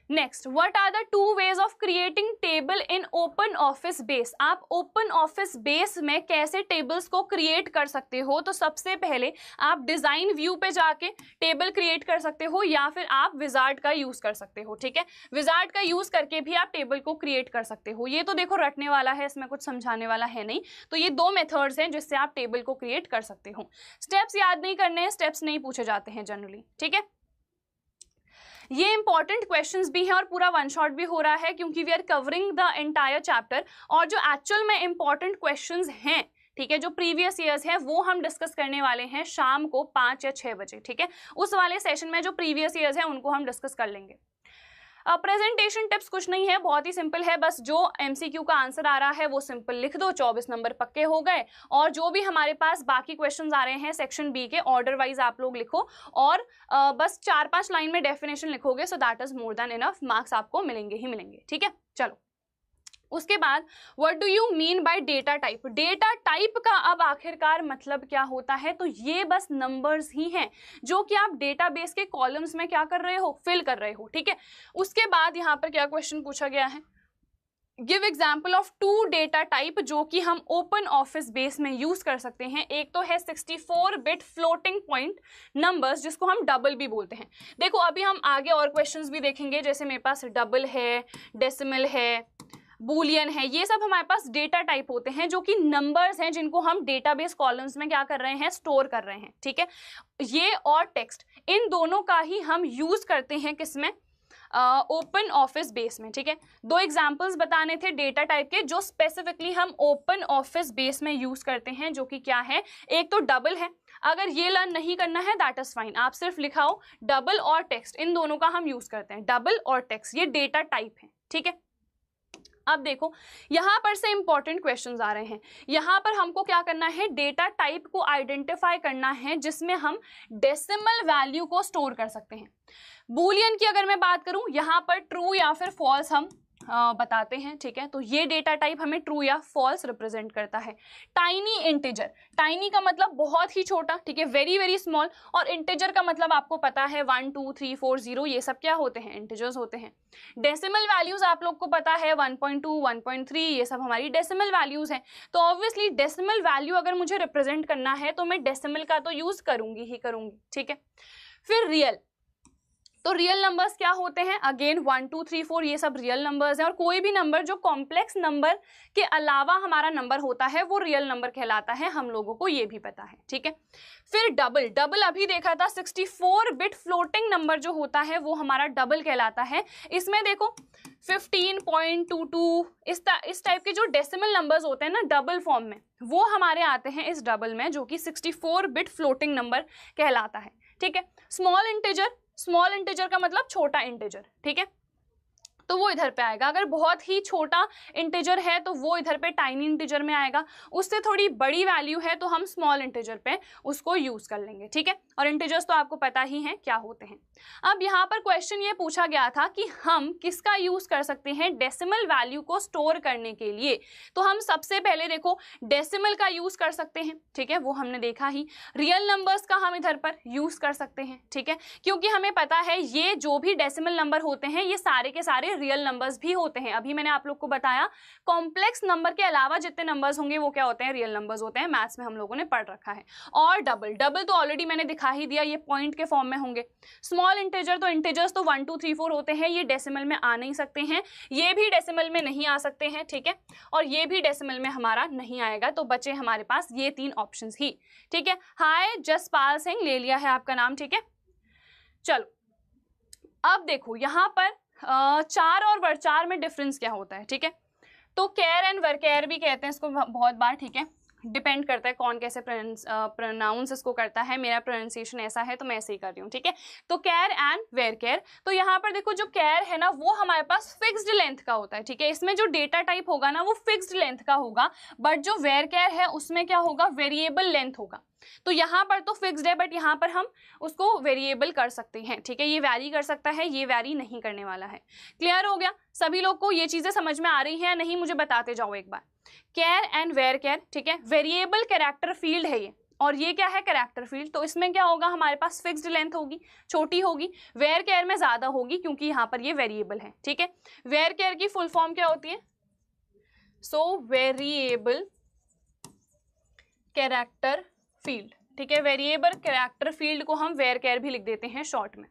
next, what are the 2 ways of creating table in open office base. आप ओपन ऑफिस बेस में कैसे टेबल्स को क्रिएट कर सकते हो? तो सबसे पहले आप डिजाइन व्यू पे जाके टेबल क्रिएट कर सकते हो, या फिर आप विजार्ड का यूज कर सकते हो। ठीक है, विजार्ड का यूज करके भी आप टेबल को क्रिएट कर सकते हो। ये तो देखो रटने वाला है, इसमें कुछ समझाने वाला है नहीं। तो ये 2 मेथड्स हैं जिससे आप टेबल को क्रिएट कर सकते हो। स्टेप्स याद नहीं करने हैं, स्टेप्स नहीं पूछे जाते हैं जनरली। ठीक है, ये इंपॉर्टेंट क्वेश्चंस भी हैं और पूरा वन शॉट भी हो रहा है क्योंकि we are covering the entire chapter. और जो एक्चुअल में इंपॉर्टेंट क्वेश्चंस हैं, ठीक है, जो प्रीवियस ईयर्स है, वो हम डिस्कस करने वाले हैं शाम को 5 या 6 बजे। ठीक है, उस वाले सेशन में जो प्रीवियस ईयर्स है उनको हम डिस्कस कर लेंगे। प्रेजेंटेशन टिप्स कुछ नहीं है, बहुत ही सिंपल है। बस जो MCQ का आंसर आ रहा है वो सिंपल लिख दो, 24 नंबर पक्के हो गए। और जो भी हमारे पास बाकी क्वेश्चंस आ रहे हैं सेक्शन B के, ऑर्डर वाइज आप लोग लिखो, और बस 4-5 लाइन में डेफिनेशन लिखोगे, so that is more than enough. Marks आपको मिलेंगे ही मिलेंगे। ठीक है, चलो उसके बाद what do you mean by data type. Data type का अब आखिरकार मतलब क्या होता है? तो ये बस नंबर्स ही हैं जो कि आप डेटाबेस के कॉलम्स में क्या कर रहे हो, फिल कर रहे हो। ठीक है, उसके बाद यहाँ पर क्या क्वेश्चन पूछा गया है, give example of 2 data type जो कि हम ओपन ऑफिस बेस में यूज कर सकते हैं। एक तो है 64 बिट फ्लोटिंग पॉइंट नंबर्स, जिसको हम डबल भी बोलते हैं। देखो अभी हम आगे और क्वेश्चंस भी देखेंगे, जैसे मेरे पास डबल है, डेसिमल है, बूलियन है, ये सब हमारे पास डेटा टाइप होते हैं जो कि नंबर्स हैं जिनको हम डेटाबेस कॉलम्स में क्या कर रहे हैं, स्टोर कर रहे हैं। ठीक है, ये और टेक्स्ट, इन दोनों का ही हम यूज करते हैं किसमें, ओपन ऑफिस बेस में। ठीक है, 2 एग्जांपल्स बताने थे डेटा टाइप के जो स्पेसिफिकली हम ओपन ऑफिस बेस में यूज करते हैं, जो कि क्या है, एक तो डबल है। अगर ये लर्न नहीं करना है दैट इज फाइन, आप सिर्फ लिखाओ डबल और टेक्स्ट, इन दोनों का हम यूज करते हैं, डबल और टेक्स्ट, ये डेटा टाइप है। ठीक है, अब देखो यहाँ पर से इंपॉर्टेंट क्वेश्चंस आ रहे हैं। यहाँ पर हमको क्या करना है, डेटा टाइप को आइडेंटिफाई करना है जिसमें हम डेसिमल वैल्यू को स्टोर कर सकते हैं। बूलियन की अगर मैं बात करूं, यहाँ पर ट्रू या फिर फॉल्स हम बताते हैं। ठीक है, तो ये डेटा टाइप हमें ट्रू या फॉल्स रिप्रेजेंट करता है। टाइनी इंटीजर, टाइनी का मतलब बहुत ही छोटा, ठीक है, वेरी वेरी स्मॉल, और इंटीजर का मतलब आपको पता है 1 2 3 4 0, ये सब क्या होते हैं, इंटीजर्स होते हैं। डेसिमल वैल्यूज आप लोग को पता है 1.2 1.3, ये सब हमारी डेसिमल वैल्यूज हैं। तो ऑब्वियसली डेसिमल वैल्यू अगर मुझे रिप्रेजेंट करना है तो मैं डेसिमल का तो यूज करूंगी ही करूंगी। ठीक है, फिर रियल, तो रियल नंबर्स क्या होते हैं, अगेन 1 2 3 4, ये सब रियल नंबर्स हैं। और कोई भी नंबर जो कॉम्प्लेक्स नंबर के अलावा हमारा नंबर होता है वो रियल नंबर कहलाता है, हम लोगों को ये भी पता है। ठीक है, फिर डबल, डबल अभी देखा था, 64 बिट फ्लोटिंग नंबर जो होता है वो हमारा डबल कहलाता है। इसमें देखो 15.22 इस टाइप के जो डेसिमल नंबर्स होते हैं ना डबल फॉर्म में, वो हमारे आते हैं इस डबल में, जो कि 64 बिट फ्लोटिंग नंबर कहलाता है। ठीक है, स्मॉल इंटीजर, स्मॉल इंटीजर का मतलब छोटा इंटीजर। ठीक है, तो वो इधर पे आएगा। अगर बहुत ही छोटा इंटीजर है तो वो इधर पे टाइनी इंटीजर में आएगा। उससे थोड़ी बड़ी वैल्यू है तो हम स्मॉल इंटीजर पे उसको यूज कर लेंगे। ठीक है, और इंटीजर्स तो आपको पता ही है क्या होते हैं। अब यहाँ पर क्वेश्चन ये पूछा गया था कि हम किसका यूज कर सकते हैं डेसिमल वैल्यू को स्टोर करने के लिए। तो हम सबसे पहले देखो डेसिमल का यूज कर सकते हैं। ठीक है, वो हमने देखा ही। रियल नंबर्स का हम इधर पर यूज कर सकते हैं। ठीक है, क्योंकि हमें पता है ये जो भी डेसिमल नंबर होते हैं ये सारे के सारे सारे रियल नंबर्स भी होते हैं। अभी मैंने आप लोग को बताया कॉम्प्लेक्स नंबर के अलावा जितने नंबर्स होंगे वो क्या होते हैं, रियल नंबर्स होते हैं, मैथ्स में हम लोगों ने पढ़ रखा है। और डबल, डबल तो ऑलरेडी मैंने दिखा ही दिया, ये पॉइंट के फॉर्म में होंगे। स्मॉल इंटीजर, तो इंटीजर्स तो 1 2 3 4 होते हैं, ये डेसिमल में आ नहीं सकते हैं, ये भी डेसिमल में नहीं आ सकते हैं, ठीक है, और ये भी डेसिमल में हमारा नहीं आएगा। तो बचे हमारे पास ये 3 ऑप्शंस ही, ठीक है। हाय जसपाल सिंह, ले लिया है आपका नाम, ठीक है। चलो अब देखो यहाँ पर 4 और वर्चार में डिफरेंस क्या होता है, ठीक है। तो केयर एंड वर्केयर भी कहते हैं इसको बहुत बार, ठीक है, डिपेंड करता है कौन कैसे प्रोनाउंस इसको करता है। मेरा प्रोनाउंसिएशन ऐसा है तो मैं ऐसे ही कर रही हूँ, ठीक है। तो केयर एंड वेयर केयर, तो यहाँ पर देखो जो केयर है ना वो हमारे पास फिक्स्ड लेंथ का होता है, ठीक है। इसमें जो डेटा टाइप होगा ना वो फिक्स्ड लेंथ का होगा, बट जो वेयर केयर है उसमें क्या होगा, वेरिएबल लेंथ होगा। तो यहाँ पर तो फिक्स्ड है, बट यहाँ पर हम उसको वेरिएबल कर सकते हैं, ठीक है। ये वैरी कर सकता है, ये वैरी नहीं करने वाला है। क्लियर हो गया सभी लोग को, ये चीजें समझ में आ रही हैं या नहीं, मुझे बताते जाओ एक बार। केयर एंड वेयर केयर, ठीक है, वेरिएबल कैरेक्टर फील्ड है ये, और ये क्या है, कैरेक्टर फील्ड। तो इसमें क्या होगा, हमारे पास फिक्स्ड लेंथ होगी, छोटी होगी, वेयर केयर में ज्यादा होगी क्योंकि यहाँ पर ये वेरिएबल है, ठीक है। वेयर केयर की फुल फॉर्म क्या होती है, सो वेरिएबल कैरेक्टर फील्ड, ठीक है। वेरिएबल कैरेक्टर फील्ड को हम वेयर केयर भी लिख देते हैं शॉर्ट में।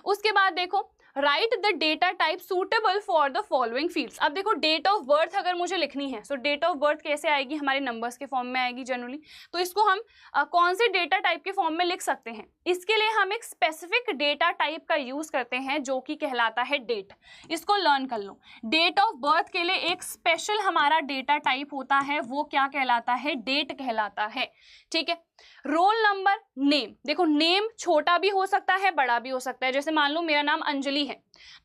उसके बाद देखो right the data type suitable for the following fields. अब देखो डेट ऑफ बर्थ अगर मुझे लिखनी है, सो डेट ऑफ बर्थ कैसे आएगी, हमारे नंबर्स के फॉर्म में आएगी जनरली। तो इसको हम कौन से डेटा टाइप के फॉर्म में लिख सकते हैं, इसके लिए हम एक स्पेसिफिक डेटा टाइप का यूज करते हैं जो कि कहलाता है डेट। इसको लर्न कर लो, डेट ऑफ बर्थ के लिए एक स्पेशल हमारा डेटा टाइप होता है, वो क्या कहलाता है, डेट कहलाता है, ठीक है। रोल नंबर, नेम, देखो नेम छोटा भी हो सकता है बड़ा भी हो सकता है। जैसे मान लो मेरा नाम अंजलि है,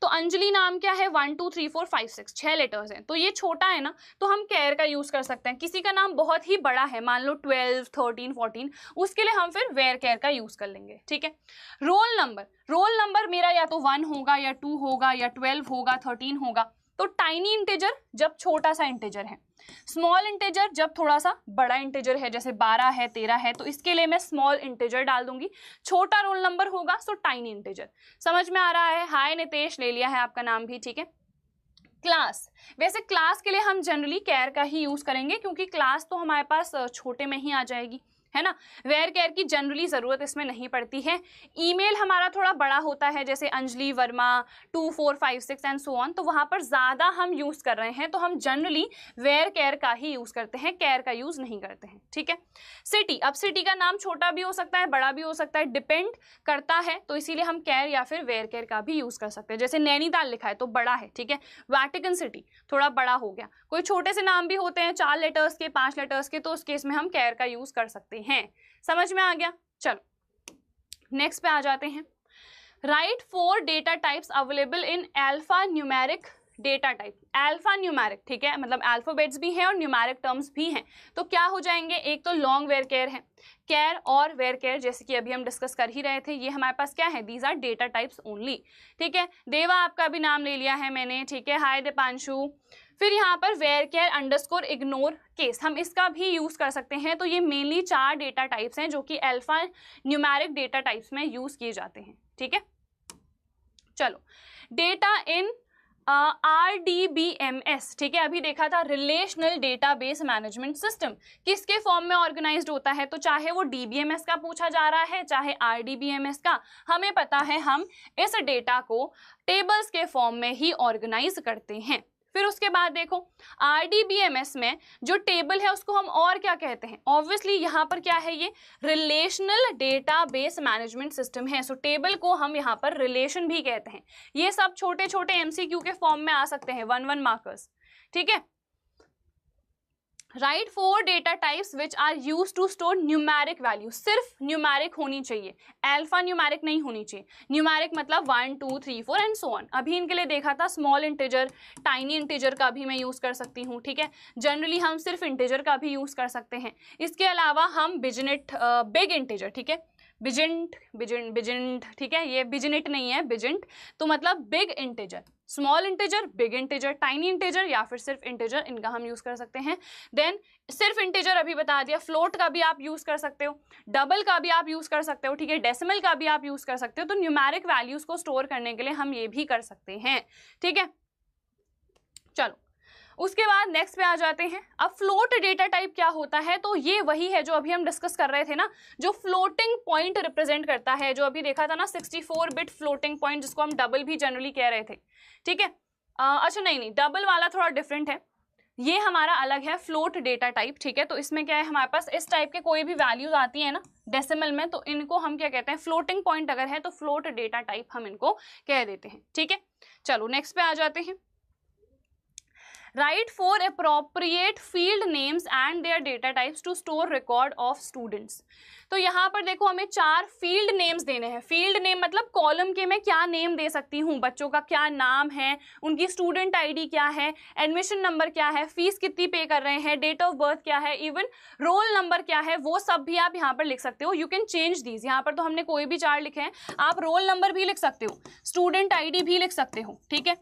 तो अंजलि नाम क्या है, 1 2 3 4 5 6 6 लेटर्स हैं, तो ये छोटा है ना, तो हम केयर का यूज कर सकते हैं। किसी का नाम बहुत ही बड़ा है, मान लो 12 13 14, उसके लिए हम फिर वेयर केयर का यूज कर लेंगे, ठीक है। रोल नंबर, रोल नंबर मेरा या तो 1 होगा या 2 होगा या 12 होगा 13 होगा। तो टाइनी इंटीजर जब छोटा सा इंटीजर है, स्मॉल इंटीजर जब थोड़ा सा बड़ा इंटीजर है, जैसे 12 है 13 है, तो इसके लिए मैं स्मॉल इंटीजर डाल दूंगी। छोटा रोल नंबर होगा सो टाइनी इंटीजर। समझ में आ रहा है। हाय नितेश, ले लिया है आपका नाम भी, ठीक है। क्लास, वैसे क्लास के लिए हम जनरली केयर का ही यूज करेंगे क्योंकि क्लास तो हमारे पास छोटे में ही आ जाएगी, है ना। वेयर केयर की जनरली जरूरत इसमें नहीं पड़ती है। ईमेल हमारा थोड़ा बड़ा होता है, जैसे Anjali Verma 2 4 5 6 and so on, तो वहां पर ज्यादा हम यूज कर रहे हैं, तो हम जनरली वेयर केयर का ही यूज करते हैं, केयर का यूज नहीं करते हैं, ठीक है। सिटी, अब सिटी का नाम छोटा भी हो सकता है बड़ा भी हो सकता है, डिपेंड करता है, तो इसीलिए हम केयर या फिर वेयर केयर का भी यूज कर सकते हैं। जैसे नैनीताल लिखा है तो बड़ा है, ठीक है। वैटिकन सिटी थोड़ा बड़ा हो गया। कोई छोटे से नाम भी होते हैं 4 लेटर्स के 5 लेटर्स के, तो उस केस में हम केयर का यूज कर सकते हैं। समझ में आ गया। चलो नेक्स्ट पे आ जाते हैं। Right 4 data types available in alpha numeric data type. Alpha numeric, ठीक है, मतलब अल्फाबेट्स भी हैं और न्यूमेरिक टर्म्स भी हैं। तो क्या हो जाएंगे, एक तो लॉन्ग वेयर केयर है, केयर और वेयर केयर जैसे कि अभी हम डिस्कस कर ही रहे थे, ये हमारे पास क्या है, these are data types only, ठीक है। देवा आपका भी नाम ले लिया है मैंने, ठीक है। हाय दीपांशु। फिर यहाँ पर varchar underscore ignore case, हम इसका भी यूज कर सकते हैं। तो ये मेनली 4 डेटा टाइप्स हैं जो कि अल्फा न्यूमेरिक डेटा टाइप्स में यूज किए जाते हैं, ठीक है। चलो डेटा इन RDBMS, ठीक है, अभी देखा था रिलेशनल डेटाबेस मैनेजमेंट सिस्टम, किसके फॉर्म में ऑर्गेनाइज्ड होता है, तो चाहे वो DBMS का पूछा जा रहा है चाहे RDBMS का, हमें पता है हम इस डेटा को टेबल्स के फॉर्म में ही ऑर्गेनाइज करते हैं। फिर उसके बाद देखो RDBMS में जो टेबल है उसको हम और क्या कहते हैं, ऑब्वियसली यहाँ पर क्या है, ये रिलेशनल डेटाबेस मैनेजमेंट सिस्टम है। सो टेबल को हम यहाँ पर रिलेशन भी कहते हैं। ये सब छोटे छोटे MCQ के फॉर्म में आ सकते हैं, 1 मार्कर्स, ठीक है। Write 4 data types which are use to store numeric value, सिर्फ न्यूमेरिक होनी चाहिए, अल्फा न्यूमेरिक नहीं होनी चाहिए। न्यूमेरिक मतलब 1 2 3 4 एंड सो ऑन। अभी इनके लिए देखा था स्मॉल इंटीजर, टाइनी इंटीजर का भी मैं यूज कर सकती हूँ, ठीक है। जनरली हम सिर्फ इंटीजर का भी यूज कर सकते हैं। इसके अलावा हम बिजनेट, बिग इंटीजर, ठीक है, बिजेंट बिजेंट बिजेंट, ठीक है, ये बिजनेट नहीं है, बिजेंट, तो मतलब big integer, small integer, big integer, tiny integer या फिर सिर्फ इंटीजर, इनका हम यूज कर सकते हैं। देन सिर्फ इंटीजर अभी बता दिया, फ्लोट का भी आप यूज कर सकते हो, डबल का भी आप यूज कर सकते हो, ठीक है, डेसिमल का भी आप यूज कर सकते हो। तो न्यूमेरिक वैल्यूज को स्टोर करने के लिए हम ये भी कर सकते हैं, ठीक है। चलो उसके बाद नेक्स्ट पे आ जाते हैं। अब फ्लोट डेटा टाइप क्या होता है, तो ये वही है जो अभी हम डिस्कस कर रहे थे ना, जो फ्लोटिंग पॉइंट रिप्रेजेंट करता है, जो अभी देखा था ना 64 बिट फ्लोटिंग पॉइंट, जिसको हम डबल भी जनरली कह रहे थे, ठीक है। अच्छा नहीं, डबल वाला थोड़ा डिफरेंट है, ये हमारा अलग है फ्लोट डेटा टाइप, ठीक है। तो इसमें क्या है, हमारे पास इस टाइप के कोई भी वैल्यूज आती है ना डेसिमल में, तो इनको हम क्या कहते हैं, फ्लोटिंग पॉइंट अगर है तो फ्लोट डेटा टाइप हम इनको कह देते हैं, ठीक है। चलो नेक्स्ट पे आ जाते हैं। Write 4 appropriate field names and their data types to store record of students। तो यहाँ पर देखो हमें 4 फील्ड नेम्स देने हैं। फील्ड नेम मतलब कॉलम के मैं क्या नेम दे सकती हूँ, बच्चों का क्या नाम है, उनकी स्टूडेंट आईडी क्या है, एडमिशन नंबर क्या है, फीस कितनी पे कर रहे हैं, डेट ऑफ बर्थ क्या है, इवन रोल नंबर क्या है, वो सब भी आप यहाँ पर लिख सकते हो। You can change these. यहाँ पर तो हमने कोई भी 4 लिखे हैं, आप रोल नंबर भी लिख सकते हो, स्टूडेंट आईडी भी लिख सकते हो, ठीक है।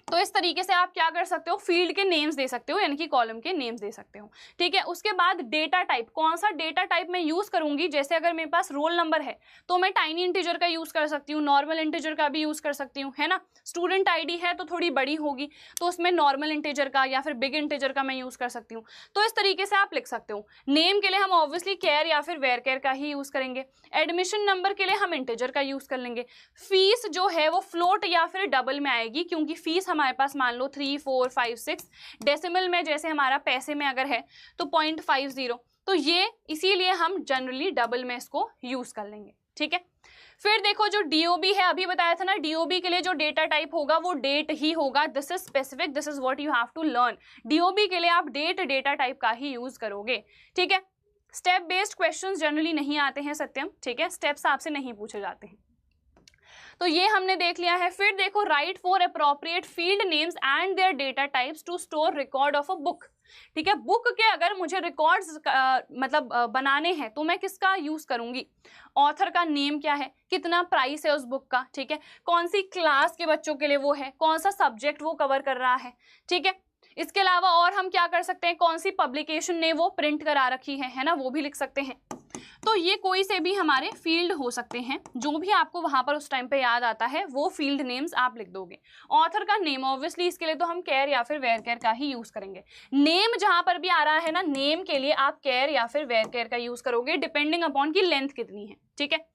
तो इस तरीके से आप क्या कर सकते हो, फील्ड के नेम्स दे सकते हो, यानी कि कॉलम के नेम्स दे सकते हो, ठीक है। उसके बाद डेटा टाइप, कौन सा डेटा टाइप मैं यूज करूंगी, जैसे अगर मेरे पास रोल नंबर है तो मैं टाइनी इंटीजर का यूज कर सकती हूँ, नॉर्मल इंटीजर का भी यूज कर सकती हूँ, है ना। स्टूडेंट आईडी है तो थोड़ी बड़ी होगी, तो उसमें नॉर्मल इंटीजर का या फिर बिग इंटीजर का मैं यूज कर सकती हूँ। तो इस तरीके से आप लिख सकते हो। नेम के लिए हम ऑब्वियसली केयर या फिर वेयर केयर का ही यूज करेंगे। एडमिशन नंबर के लिए हम इंटीजर का यूज कर लेंगे। फीस जो है वो फ्लोट या फिर डबल में आएगी, क्योंकि फीस हमारे पास मान लो 3, 4, 5, 6, डेसिमल में जैसे हमारा पैसे में अगर है तो 0.50, तो ये इसीलिए हम जनरली डबल में इसको यूज कर लेंगे, ठीक है। फिर देखो जो डीओबी है, अभी बताया था ना, डीओबी के लिए जो डेटा टाइप होगा वो डेट ही होगा। This is specific, this is what you have to learn. DOB के लिए आप डेट डेटा टाइप का ही यूज करोगे, ठीक है। स्टेप बेस्ड क्वेश्चंस जनरली नहीं आते हैं सत्यम, ठीक है, स्टेप्स आपसे नहीं पूछे जाते हैं। तो ये हमने देख लिया है। फिर देखो, write 4 appropriate field names and their data types to store record of a book, ठीक है। बुक के अगर मुझे रिकॉर्ड्स मतलब बनाने हैं तो मैं किसका यूज करूंगी, ऑथर का नेम क्या है, कितना प्राइस है उस बुक का, ठीक है, कौन सी क्लास के बच्चों के लिए वो है, कौन सा सब्जेक्ट वो कवर कर रहा है, ठीक है। इसके अलावा और हम क्या कर सकते हैं, कौन सी पब्लिकेशन ने वो प्रिंट करा रखी है ना, वो भी लिख सकते हैं। तो ये कोई से भी हमारे फील्ड हो सकते हैं, जो भी आपको वहां पर उस टाइम पे याद आता है वो फील्ड नेम्स आप लिख दोगे। ऑथर का नेम ऑब्वियसली इसके लिए तो हम केयर या फिर वेयर केयर का ही यूज करेंगे। नेम जहां पर भी आ रहा है ना, नेम के लिए आप केयर या फिर वेयर केयर का यूज करोगे, डिपेंडिंग अपॉन की लेंथ कितनी है, ठीक है।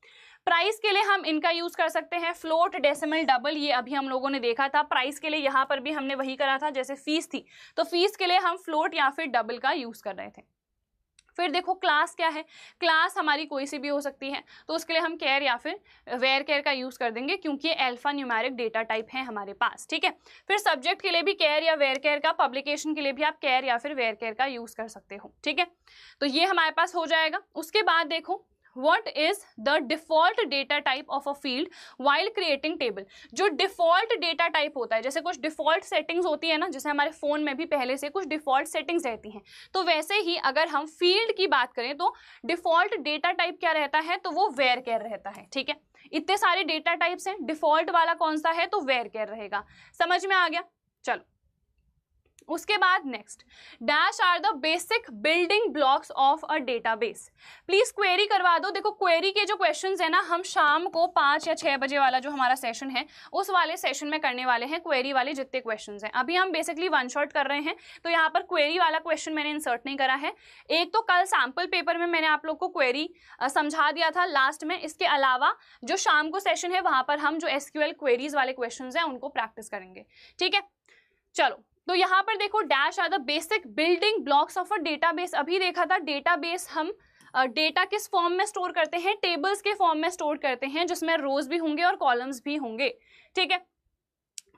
प्राइस के लिए हम इनका यूज कर सकते हैं, फ्लोट, डेसिमल, डबल, ये अभी हम लोगों ने देखा था। प्राइस के लिए यहाँ पर भी हमने वही करा था, जैसे फीस थी तो फीस के लिए हम फ्लोट या फिर डबल का यूज कर रहे थे। फिर देखो क्लास क्या है, क्लास हमारी कोई सी भी हो सकती है, तो उसके लिए हम केयर या फिर वेयर केयर का यूज कर देंगे, क्योंकि ये अल्फा न्यूमेरिक डेटा टाइप है हमारे पास, ठीक है। फिर सब्जेक्ट के लिए भी केयर या वेयर केयर का, पब्लिकेशन के लिए भी आप केयर या फिर वेयर केयर का यूज कर सकते हो, ठीक है। तो ये हमारे पास हो जाएगा। उसके बाद देखो, What is the default data type of a field while creating table? जो default data type होता है, जैसे कुछ default settings होती है ना, जैसे हमारे फोन में भी पहले से कुछ default settings रहती हैं, तो वैसे ही अगर हम field की बात करें तो default data type क्या रहता है, तो वो where रहता है, ठीक है। इतने सारे data types हैं, default वाला कौन सा है, तो where रहेगा। समझ में आ गया? चलो उसके बाद next, dash are the basic building blocks of a database. Please query करवा दो। देखो क्वेरी के जो क्वेश्चंस है ना, हम शाम को 5 या 6 बजे वाला जो हमारा सेशन है उस वाले सेशन में करने वाले हैं, क्वेरी वाले जितने क्वेश्चंस हैं। अभी हम बेसिकली वन शॉट कर रहे हैं, तो यहाँ पर क्वेरी वाला क्वेश्चन मैंने इंसर्ट नहीं करा है। एक तो कल सैम्पल पेपर में मैंने आप लोग को क्वेरी समझा दिया था लास्ट में। इसके अलावा जो शाम को सेशन है वहां पर हम जो एसक्यूएल क्वेरीज वाले क्वेश्चन हैं उनको प्रैक्टिस करेंगे, ठीक है। चलो तो यहाँ पर देखो, dash are the basic building blocks of a database. अभी देखा था डेटाबेस हम डेटा किस फॉर्म में स्टोर करते हैं, टेबल्स के फॉर्म में स्टोर करते हैं, जिसमें रोज भी होंगे और कॉलम्स भी होंगे, ठीक है।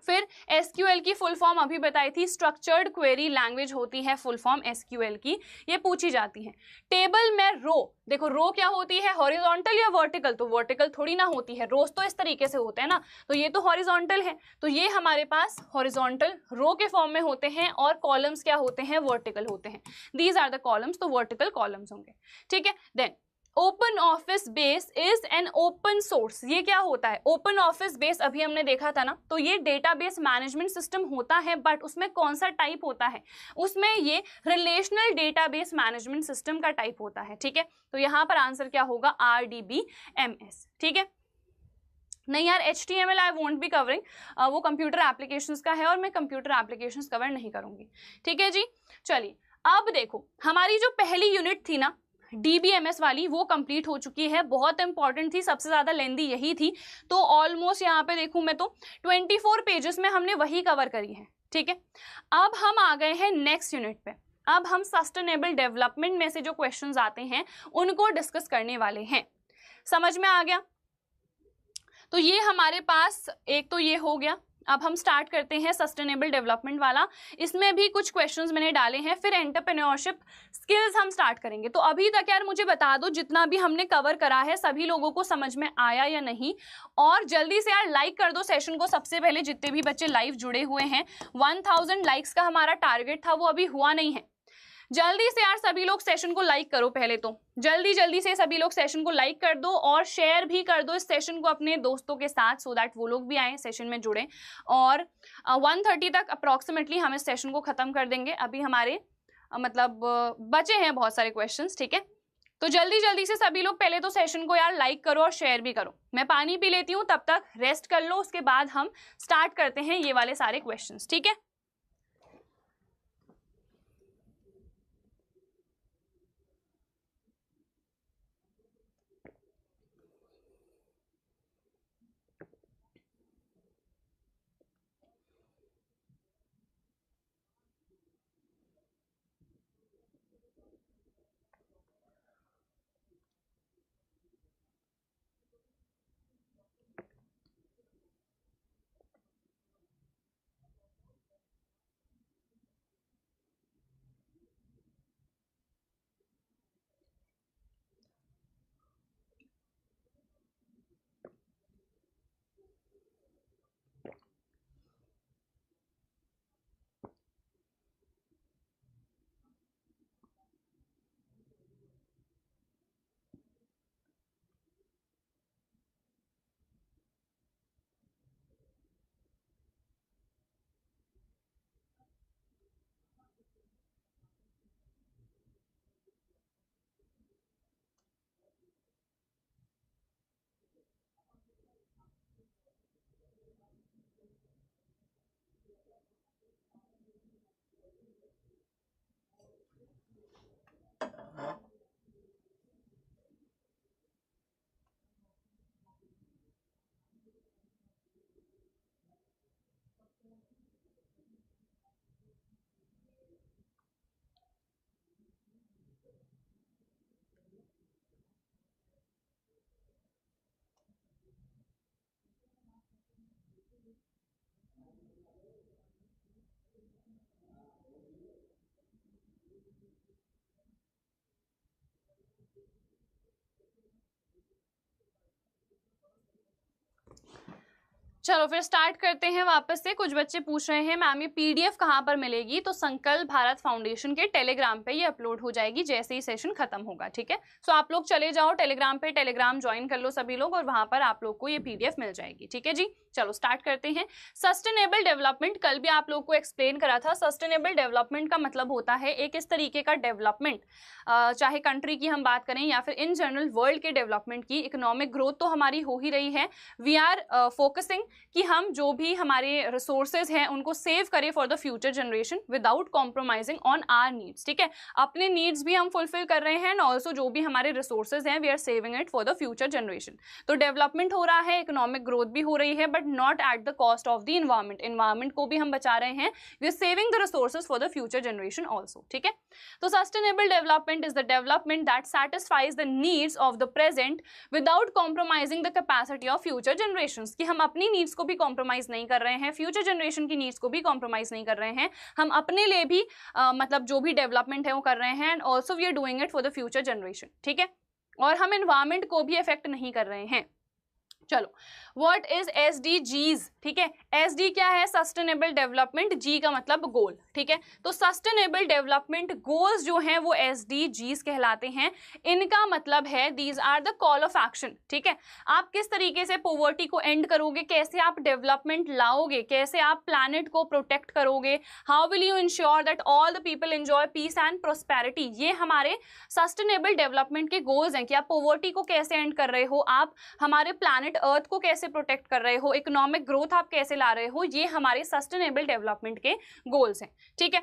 फिर एसक्यूएल की फुल फॉर्म अभी बताई थी, स्ट्रक्चर्ड क्वेरी लैंग्वेज होती है फुल फॉर्म एसक्यूएल की, ये पूछी जाती है। टेबल में रो, देखो रो क्या होती है, हॉरिजॉन्टल या वर्टिकल, तो वर्टिकल थोड़ी ना होती है, रोज तो इस तरीके से होते हैं ना, तो ये तो हॉरिजॉन्टल है, तो ये हमारे पास हॉरिजॉन्टल रो के फॉर्म में होते हैं, और कॉलम्स क्या होते हैं, वर्टिकल होते हैं। दीज आर द कॉलम्स, तो वर्टिकल कॉलम्स होंगे, ठीक है। Then open office base is an open source. ये क्या होता है, ओपन ऑफिस बेस अभी हमने देखा था ना, तो ये डेटाबेस मैनेजमेंट सिस्टम होता है, बट उसमें कौन सा टाइप होता है, उसमें ये रिलेशनल डेटाबेस मैनेजमेंट सिस्टम का टाइप होता है, ठीक है। तो यहाँ पर आंसर क्या होगा, RDBMS, ठीक है। नहीं यार, HTML I won't be covering, वो कंप्यूटर एप्लीकेशंस का है और मैं कंप्यूटर एप्लीकेशंस कवर नहीं करूंगी, ठीक है जी। चलिए अब देखो, हमारी जो पहली यूनिट थी ना DBMS वाली, वो कंप्लीट हो चुकी है, बहुत इंपॉर्टेंट थी, सबसे ज्यादा लेंदी यही थी। तो ऑलमोस्ट यहाँ पे देखूं मैं तो 24 पेजेस में हमने वही कवर करी है, ठीक है। अब हम आ गए हैं नेक्स्ट यूनिट पे। अब हम सस्टेनेबल डेवलपमेंट में से जो क्वेश्चंस आते हैं उनको डिस्कस करने वाले हैं। समझ में आ गया? तो ये हमारे पास एक तो ये हो गया। अब हम स्टार्ट करते हैं सस्टेनेबल डेवलपमेंट वाला। इसमें भी कुछ क्वेश्चंस मैंने डाले हैं, फिर एंटरप्रेन्योरशिप स्किल्स हम स्टार्ट करेंगे। तो अभी तक यार मुझे बता दो, जितना भी हमने कवर करा है सभी लोगों को समझ में आया या नहीं, और जल्दी से यार लाइक कर दो सेशन को। सबसे पहले जितने भी बच्चे लाइव जुड़े हुए हैं, 1000 लाइक्स का हमारा टारगेट था, वो अभी हुआ नहीं है। जल्दी से यार सभी लोग सेशन को लाइक करो, पहले तो जल्दी से सभी लोग सेशन को लाइक कर दो और शेयर भी कर दो इस सेशन को अपने दोस्तों के साथ, सो दैट वो लोग भी आए सेशन में जुड़े। और 1:30 तक अप्रॉक्सीमेटली हम इस सेशन को खत्म कर देंगे। अभी हमारे मतलब बचे हैं बहुत सारे क्वेश्चंस, ठीक है। तो जल्दी से सभी लोग पहले तो सेशन को यार लाइक करो और शेयर भी करो। मैं पानी पी लेती हूँ, तब तक रेस्ट कर लो, उसके बाद हम स्टार्ट करते हैं ये वाले सारे क्वेश्चंस, ठीक है। चलो फिर स्टार्ट करते हैं वापस से। कुछ बच्चे पूछ रहे हैं मैम ये PDF कहाँ पर मिलेगी? तो संकल्प भारत फाउंडेशन के टेलीग्राम पे ये अपलोड हो जाएगी जैसे ही सेशन खत्म होगा, ठीक है। सो आप लोग चले जाओ टेलीग्राम पे, टेलीग्राम ज्वाइन कर लो सभी लोग, और वहां पर आप लोग को ये PDF मिल जाएगी, ठीक है जी। चलो स्टार्ट करते हैं। सस्टेनेबल डेवलपमेंट कल भी आप लोग को एक्सप्लेन करा था। सस्टेनेबल डेवलपमेंट का मतलब होता है एक इस तरीके का डेवलपमेंट, चाहे कंट्री की हम बात करें या फिर इन जनरल वर्ल्ड के डेवलपमेंट की। इकोनॉमिक ग्रोथ तो हमारी हो ही रही है, वी आर फोकसिंग कि हम जो भी हमारे रिसोर्सेज हैं उनको सेव करें for the future generation without compromising on our needs, ठीक है। अपने नीड्स भी हम फुलफिल कर रहे हैं एंड ऑल्सो जो भी हमारे रिसोर्सेज हैं we are saving it for the future generation. तो डेवलपमेंट हो रहा है, इकोनॉमिक ग्रोथ भी हो रही है, but not at the cost of the environment. Environment को भी हम बचा रहे हैं, we are saving the resources for the future generation also, ठीक है। तो sustainable development is the development that satisfies the needs of the present without compromising the capacity of future generations. कि हम अपनी नीड्स को भी कॉम्प्रोमाइज नहीं कर रहे हैं, फ्यूचर जनरेशन की नीड्स को भी कॉम्प्रोमाइज नहीं कर रहे हैं, हम अपने लिए भी मतलब जो भी डेवलपमेंट है वो कर रहे हैं and also we are doing it for the future generation, ठीक है। और हम एनवायरमेंट को भी अफेक्ट नहीं कर रहे हैं। चलो व्हाट इज SDGs, ठीक है। SD क्या है? सस्टेनेबल डेवलपमेंट, G का मतलब गोल, ठीक है। तो सस्टेनेबल डेवलपमेंट गोल्स जो हैं वो SDGs कहलाते हैं। इनका मतलब है these are the call of action, ठीक है। आप किस तरीके से पॉवर्टी को एंड करोगे, कैसे आप डेवलपमेंट लाओगे, कैसे आप प्लैनेट को प्रोटेक्ट करोगे, how will you ensure that all the people enjoy peace and prosperity. ये हमारे सस्टेनेबल डेवलपमेंट के गोल्स हैं कि आप पॉवर्टी को कैसे एंड कर रहे हो, आप हमारे प्लैनेट प्लैनेट अर्थ को कैसे प्रोटेक्ट कर रहे हो, इकोनॉमिक ग्रोथ आप कैसे ला रहे हो, ये हमारे सस्टेनेबल डेवलपमेंट के गोल्स हैं, ठीक है।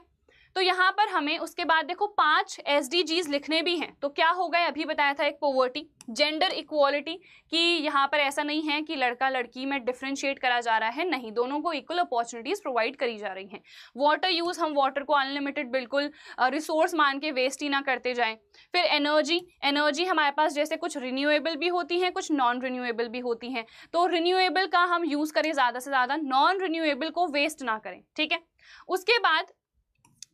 तो यहाँ पर हमें उसके बाद देखो 5 SDGs लिखने भी हैं। तो क्या होगा, अभी बताया था, एक पॉवर्टी, जेंडर इक्वालिटी, कि यहाँ पर ऐसा नहीं है कि लड़का लड़की में डिफ्रेंशिएट करा जा रहा है, नहीं, दोनों को इक्वल अपॉर्चुनिटीज प्रोवाइड करी जा रही हैं। वाटर यूज, हम वाटर को अनलिमिटेड बिल्कुल रिसोर्स मान के वेस्ट ही ना करते जाएं। फिर एनर्जी हमारे पास जैसे कुछ रिन्यूएबल भी होती हैं, कुछ नॉन रिन्यूएबल भी होती हैं, तो रिन्यूएबल का हम यूज करें ज़्यादा से ज़्यादा, नॉन रिन्यूएबल को वेस्ट ना करें, ठीक है। उसके बाद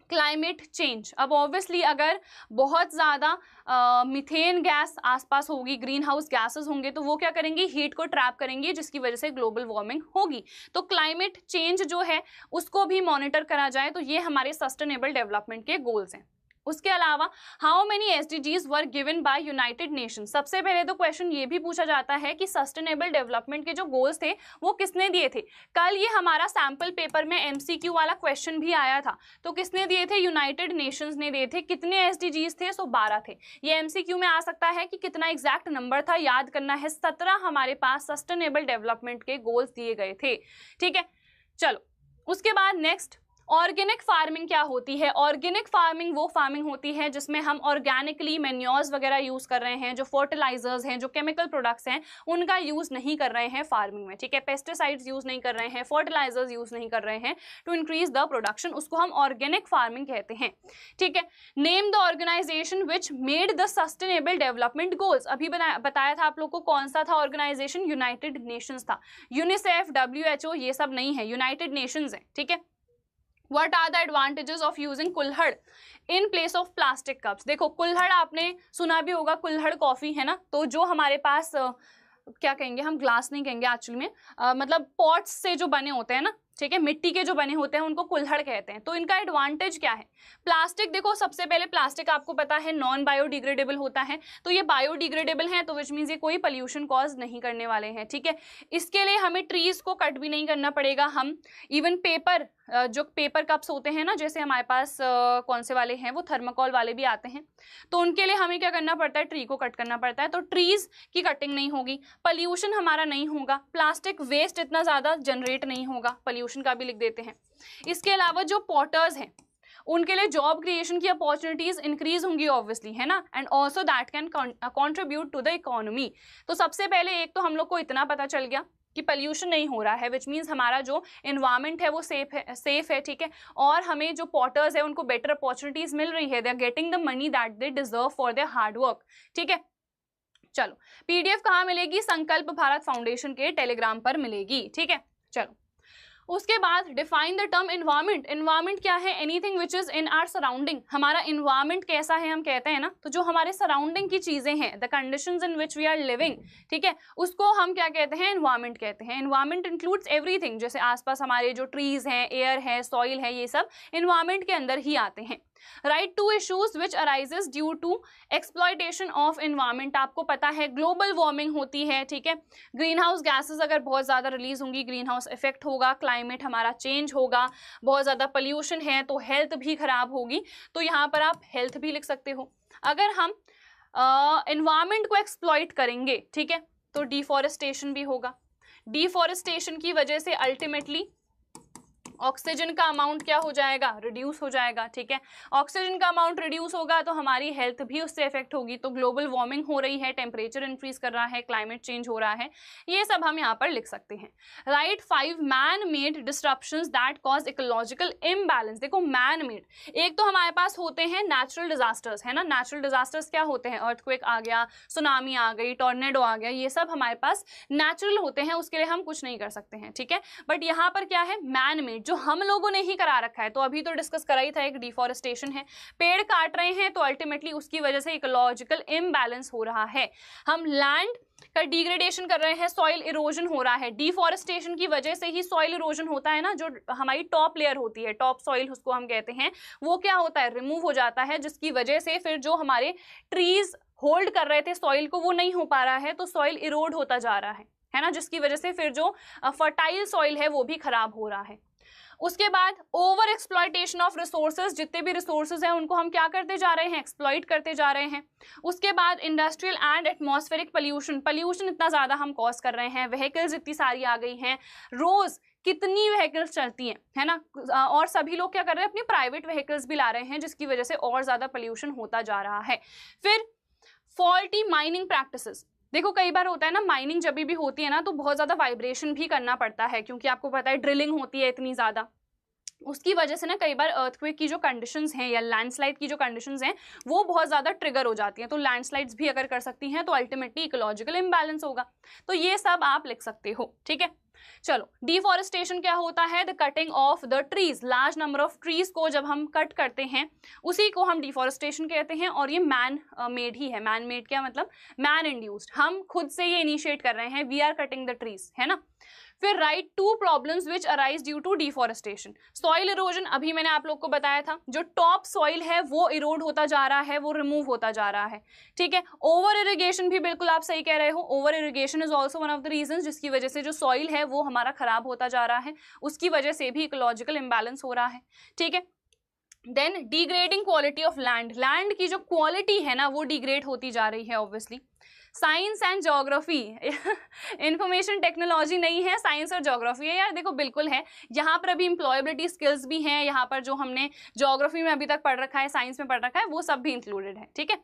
क्लाइमेट चेंज, अब ऑब्वियसली अगर बहुत ज़्यादा मीथेन गैस आसपास होगी, ग्रीन हाउस गैसेस होंगे, तो वो क्या करेंगी, हीट को ट्रैप करेंगी, जिसकी वजह से ग्लोबल वार्मिंग होगी। तो क्लाइमेट चेंज जो है उसको भी मॉनिटर करा जाए, तो ये हमारे सस्टेनेबल डेवलपमेंट के गोल्स हैं। उसके अलावा how many SDGs were given by United nation, सबसे पहले तो क्वेश्चन ये भी पूछा जाता है कि सस्टेनेबल डेवलपमेंट के जो गोल्स थे वो किसने दिए थे। कल ये हमारा सैम्पल पेपर में MCQ वाला क्वेश्चन भी आया था, तो किसने दिए थे, यूनाइटेड नेशंस ने दिए थे। कितने SDGs थे, सो 12 थे। ये MCQ में आ सकता है कि कितना एग्जैक्ट नंबर था, याद करना है। 17 हमारे पास सस्टेनेबल डेवलपमेंट के गोल्स दिए गए थे, ठीक है। चलो उसके बाद नेक्स्ट, ऑर्गेनिक फार्मिंग क्या होती है। ऑर्गेनिक फार्मिंग वो फार्मिंग होती है जिसमें हम ऑर्गेनिकली मैन्योर्स वगैरह यूज कर रहे हैं, जो फर्टिलाइजर्स हैं, जो केमिकल प्रोडक्ट्स हैं, उनका यूज नहीं कर रहे हैं फार्मिंग में, ठीक है। पेस्टिसाइड्स यूज नहीं कर रहे हैं, फर्टिलाइजर्स यूज नहीं कर रहे हैं टू इंक्रीज द प्रोडक्शन, उसको हम ऑर्गेनिक फार्मिंग कहते हैं, ठीक है। Name the organization which made the sustainable development goals, अभी बताया था आप लोग को कौन सा था ऑर्गेनाइजेशन, यूनाइटेड नेशंस था। यूनिसेफ, WHO ये सब नहीं है, यूनाइटेड नेशंस है, ठीक है। What are the advantages of using कुल्हड़ in place of plastic cups? देखो कुल्हड़ आपने सुना भी होगा, कुल्हड़ कॉफी है ना, तो जो हमारे पास क्या कहेंगे हम, ग्लास नहीं कहेंगे एक्चुअली में, मतलब पॉट्स से जो बने होते हैं ना, ठीक है, मिट्टी के जो बने होते हैं उनको कुल्हड़ कहते हैं। तो इनका एडवांटेज क्या है। प्लास्टिक, देखो सबसे पहले प्लास्टिक आपको पता है नॉन बायोडिग्रेडेबल होता है, तो ये बायोडिग्रेडेबल है, तो विच मीन्स ये कोई पोल्यूशन कॉज नहीं करने वाले हैं, ठीक है। इसके लिए हमें ट्रीज को कट भी नहीं करना पड़ेगा। हम इवन पेपर, जो पेपर कप्स होते हैं ना, जैसे हमारे पास कौन से वाले हैं, वो थर्माकोल वाले भी आते हैं, तो उनके लिए हमें क्या करना पड़ता है, ट्री को कट करना पड़ता है, तो ट्रीज की कटिंग नहीं होगी, पोल्यूशन हमारा नहीं होगा, प्लास्टिक वेस्ट इतना ज़्यादा जनरेट नहीं होगा, पोल्यूशन का भी लिख देते हैं। इसके अलावा जो पॉटर्स हैं उनके लिए जॉब क्रिएशन की अपॉर्चुनिटीज इंक्रीज होंगी ऑब्वियसली, है ना, and also that can contribute to the economy. तो सबसे पहले एक तो हम लोग को इतना पता चल गया कि पोल्यूशन नहीं हो रहा है, विच मीन्स हमारा जो एनवायरनमेंट है वो सेफ है, ठीक है। और हमें जो पॉटर्स है उनको बेटर अपॉर्चुनिटीज मिल रही है, they are getting the money that they deserve for their hard work, ठीक है। चलो PDF कहाँ मिलेगी, संकल्प भारत फाउंडेशन के टेलीग्राम पर मिलेगी, ठीक है। चलो उसके बाद define the term environment. Environment क्या है, anything which is in our surrounding. हमारा एनवायरनमेंट कैसा है हम कहते हैं ना, तो जो हमारे सराउंडिंग की चीजें हैं, the conditions in which we are living, ठीक है, उसको हम क्या कहते हैं, एनवायरनमेंट कहते हैं। एनवायरनमेंट इंक्लूड्स एवरीथिंग, जैसे आसपास हमारे जो ट्रीज हैं, एयर है, सॉइल है, ये सब एनवायरनमेंट के अंदर ही आते हैं। Write two issues which arises due to exploitation of environment, आपको पता है ग्लोबल वार्मिंग होती है, ठीक है। ग्रीन हाउस गैसेज अगर बहुत ज़्यादा रिलीज होंगी, ग्रीन हाउस इफेक्ट होगा, क्लाइमेट हमारा चेंज होगा, बहुत ज़्यादा पोल्यूशन है तो हेल्थ भी खराब होगी, तो यहाँ पर आप हेल्थ भी लिख सकते हो। अगर हम एनवायरनमेंट को एक्सप्लॉइट करेंगे, ठीक है, तो डिफॉरेस्टेशन भी होगा। डिफॉरेस्टेशन की वजह से अल्टीमेटली ऑक्सीजन का अमाउंट क्या हो जाएगा, रिड्यूस हो जाएगा, ठीक है। ऑक्सीजन का अमाउंट रिड्यूस होगा तो हमारी हेल्थ भी उससे इफेक्ट होगी, तो ग्लोबल वार्मिंग हो रही है, टेम्परेचर इंक्रीज कर रहा है, क्लाइमेट चेंज हो रहा है, ये सब हम यहाँ पर लिख सकते हैं। Right 5 man made disruptions that cause ecological imbalance. देखो मैन मेड, एक तो हमारे पास होते हैं नेचुरल डिजास्टर्स, है ना, नेचुरल डिजास्टर्स क्या होते हैं, अर्थक्वेक आ गया, सुनामी आ गई, टॉर्नेडो आ गया, ये सब हमारे पास नेचुरल होते हैं, उसके लिए हम कुछ नहीं कर सकते हैं, ठीक है। बट यहाँ पर क्या है, मैन मेड, जो हम लोगों ने ही करा रखा है। तो अभी तो डिस्कस करा ही था, एक डिफॉरेस्टेशन है, पेड़ काट रहे हैं तो अल्टीमेटली उसकी वजह से इकोलॉजिकल इम्बैलेंस हो रहा है। हम लैंड का डिग्रेडेशन कर रहे हैं, सॉइल इरोजन हो रहा है। डिफॉरेस्टेशन की वजह से ही सॉइल इरोजन होता है ना, जो हमारी टॉप लेयर होती है, टॉप सॉइल उसको हम कहते हैं, वो क्या होता है, रिमूव हो जाता है, जिसकी वजह से फिर जो हमारे ट्रीज होल्ड कर रहे थे सॉइल को वो नहीं हो पा रहा है, तो सॉइल इरोड होता जा रहा है ना, जिसकी वजह से फिर जो फर्टाइल सॉइल है वो भी खराब हो रहा है। उसके बाद ओवर एक्सप्लॉयटेशन ऑफ रिसोर्सेज, जितने भी रिसोर्सेज हैं उनको हम क्या करते जा रहे हैं, एक्सप्लॉइट करते जा रहे हैं। उसके बाद industrial and atmospheric pollution, pollution इतना ज़्यादा हम कॉज कर रहे हैं, व्हीकल्स इतनी सारी आ गई हैं, रोज़ कितनी व्हीकल्स चलती हैं, है ना, और सभी लोग क्या कर रहे हैं, अपनी प्राइवेट व्हीकल्स भी ला रहे हैं, जिसकी वजह से और ज़्यादा पोल्यूशन होता जा रहा है। फिर फॉल्टी माइनिंग प्रैक्टिसेस, देखो कई बार होता है ना, माइनिंग जब भी होती है ना तो बहुत ज़्यादा वाइब्रेशन भी करना पड़ता है, क्योंकि आपको पता है ड्रिलिंग होती है इतनी ज़्यादा, उसकी वजह से ना कई बार अर्थक्वेक की जो कंडीशंस हैं या लैंडस्लाइड की जो कंडीशंस हैं वो बहुत ज़्यादा ट्रिगर हो जाती हैं, तो लैंडस्लाइड्स भी अगर कर सकती हैं तो अल्टीमेटली इकोलॉजिकल इम्बैलेंस होगा, तो ये सब आप लिख सकते हो, ठीक है। चलो, डिफॉरेस्टेशन क्या होता है, the cutting of the trees, large number of trees को जब हम कट करते हैं उसी को हम डिफॉरेस्टेशन कहते हैं, और ये मैन मेड ही है। मैन मेड क्या मतलब, मैन इंड्यूस्ड, हम खुद से ये इनिशिएट कर रहे हैं, we are cutting the trees, है ना। फिर write two problems which arise due to deforestation, soil erosion, अभी मैंने आप लोग को बताया था, जो टॉप सॉइल है वो इरोड होता जा रहा है, वो रिमूव होता जा रहा है, ठीक है। ओवर इरिगेशन भी बिल्कुल आप सही कह रहे हो, over irrigation is also one of the reason, जिसकी वजह से जो सॉइल है वो हमारा खराब होता जा रहा है, उसकी वजह से भी इकोलॉजिकल इम्बैलेंस हो रहा है, ठीक है। Then degrading quality of land, land की जो क्वालिटी है ना वो डिग्रेड होती जा रही है obviously. Science and geography, information technology नहीं है, साइंस और ज्योग्राफी है यार, देखो बिल्कुल है, यहाँ पर अभी एम्प्लॉयबिलिटी स्किल्स भी हैं, यहाँ पर जो हमने ज्योग्राफी में अभी तक पढ़ रखा है, साइंस में पढ़ रखा है, वो सब भी इंक्लूडेड है, ठीक है।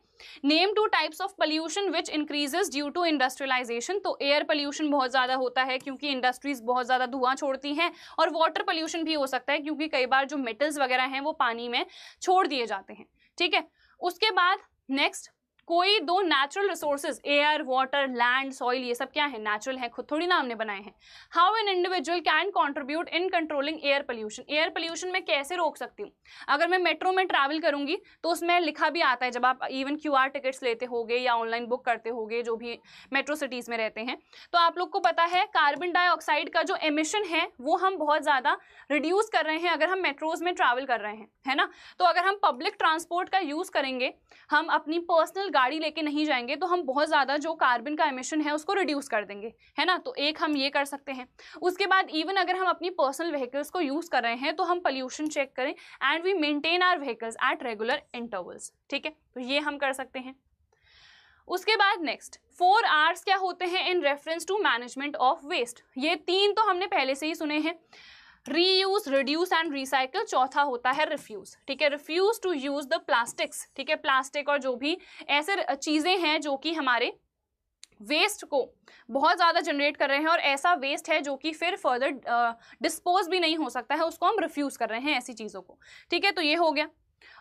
Name two types of pollution which increases due to industrialization, तो एयर पोल्यूशन बहुत ज़्यादा होता है क्योंकि इंडस्ट्रीज बहुत ज़्यादा धुआं छोड़ती हैं, और वाटर पोल्यूशन भी हो सकता है क्योंकि कई बार जो मेटल्स वगैरह हैं वो पानी में छोड़ दिए जाते हैं, ठीक है। उसके बाद नेक्स्ट, कोई दो natural resources, air, water, land, soil, ये सब क्या है, नेचुरल है, खुद थोड़ी ना हमने बनाए हैं। How an individual can contribute in controlling air pollution, air pollution मैं कैसे रोक सकती हूँ। अगर मैं मेट्रो में ट्रैवल करूंगी तो उसमें लिखा भी आता है, जब आप इवन QR टिकट्स लेते होगे या ऑनलाइन बुक करते होगे, जो भी मेट्रो सिटीज़ में रहते हैं, तो आप लोग को पता है कार्बन डाइऑक्साइड का जो एमिशन है वो हम बहुत ज़्यादा रिड्यूस कर रहे हैं अगर हम मेट्रोज में ट्रैवल कर रहे हैं, है ना। तो अगर हम पब्लिक ट्रांसपोर्ट का यूज़ करेंगे, हम अपनी पर्सनल गाड़ी लेके नहीं जाएंगे, तो हम बहुत ज़्यादा जो कार्बन का एमिशन है उसको रिड्यूस कर देंगे, है ना। तो एक हम ये कर सकते हैं। उसके बाद इवन अगर हम अपनी पर्सनल व्हीकल्स को यूज़ कर रहे हैं तो हम पोल्यूशन चेक करें and we maintain our vehicles at regular intervals, ठीक है, तो ये हम कर सकते हैं। उसके बाद नेक्स्ट 4 R's क्या होते हैं in reference to management of waste, ये 3 तो हमने पहले से ही सुने हैं, रीयूज, रिड्यूस एंड रिसाइकल, चौथा होता है रिफ्यूज, ठीक है, refuse to use the plastics, ठीक है, प्लास्टिक और जो भी ऐसे चीज़ें हैं जो कि हमारे वेस्ट को बहुत ज़्यादा जनरेट कर रहे हैं और ऐसा वेस्ट है जो कि फिर फर्दर डिस्पोज भी नहीं हो सकता है, उसको हम रिफ्यूज़ कर रहे हैं ऐसी चीज़ों को, ठीक है, तो ये हो गया।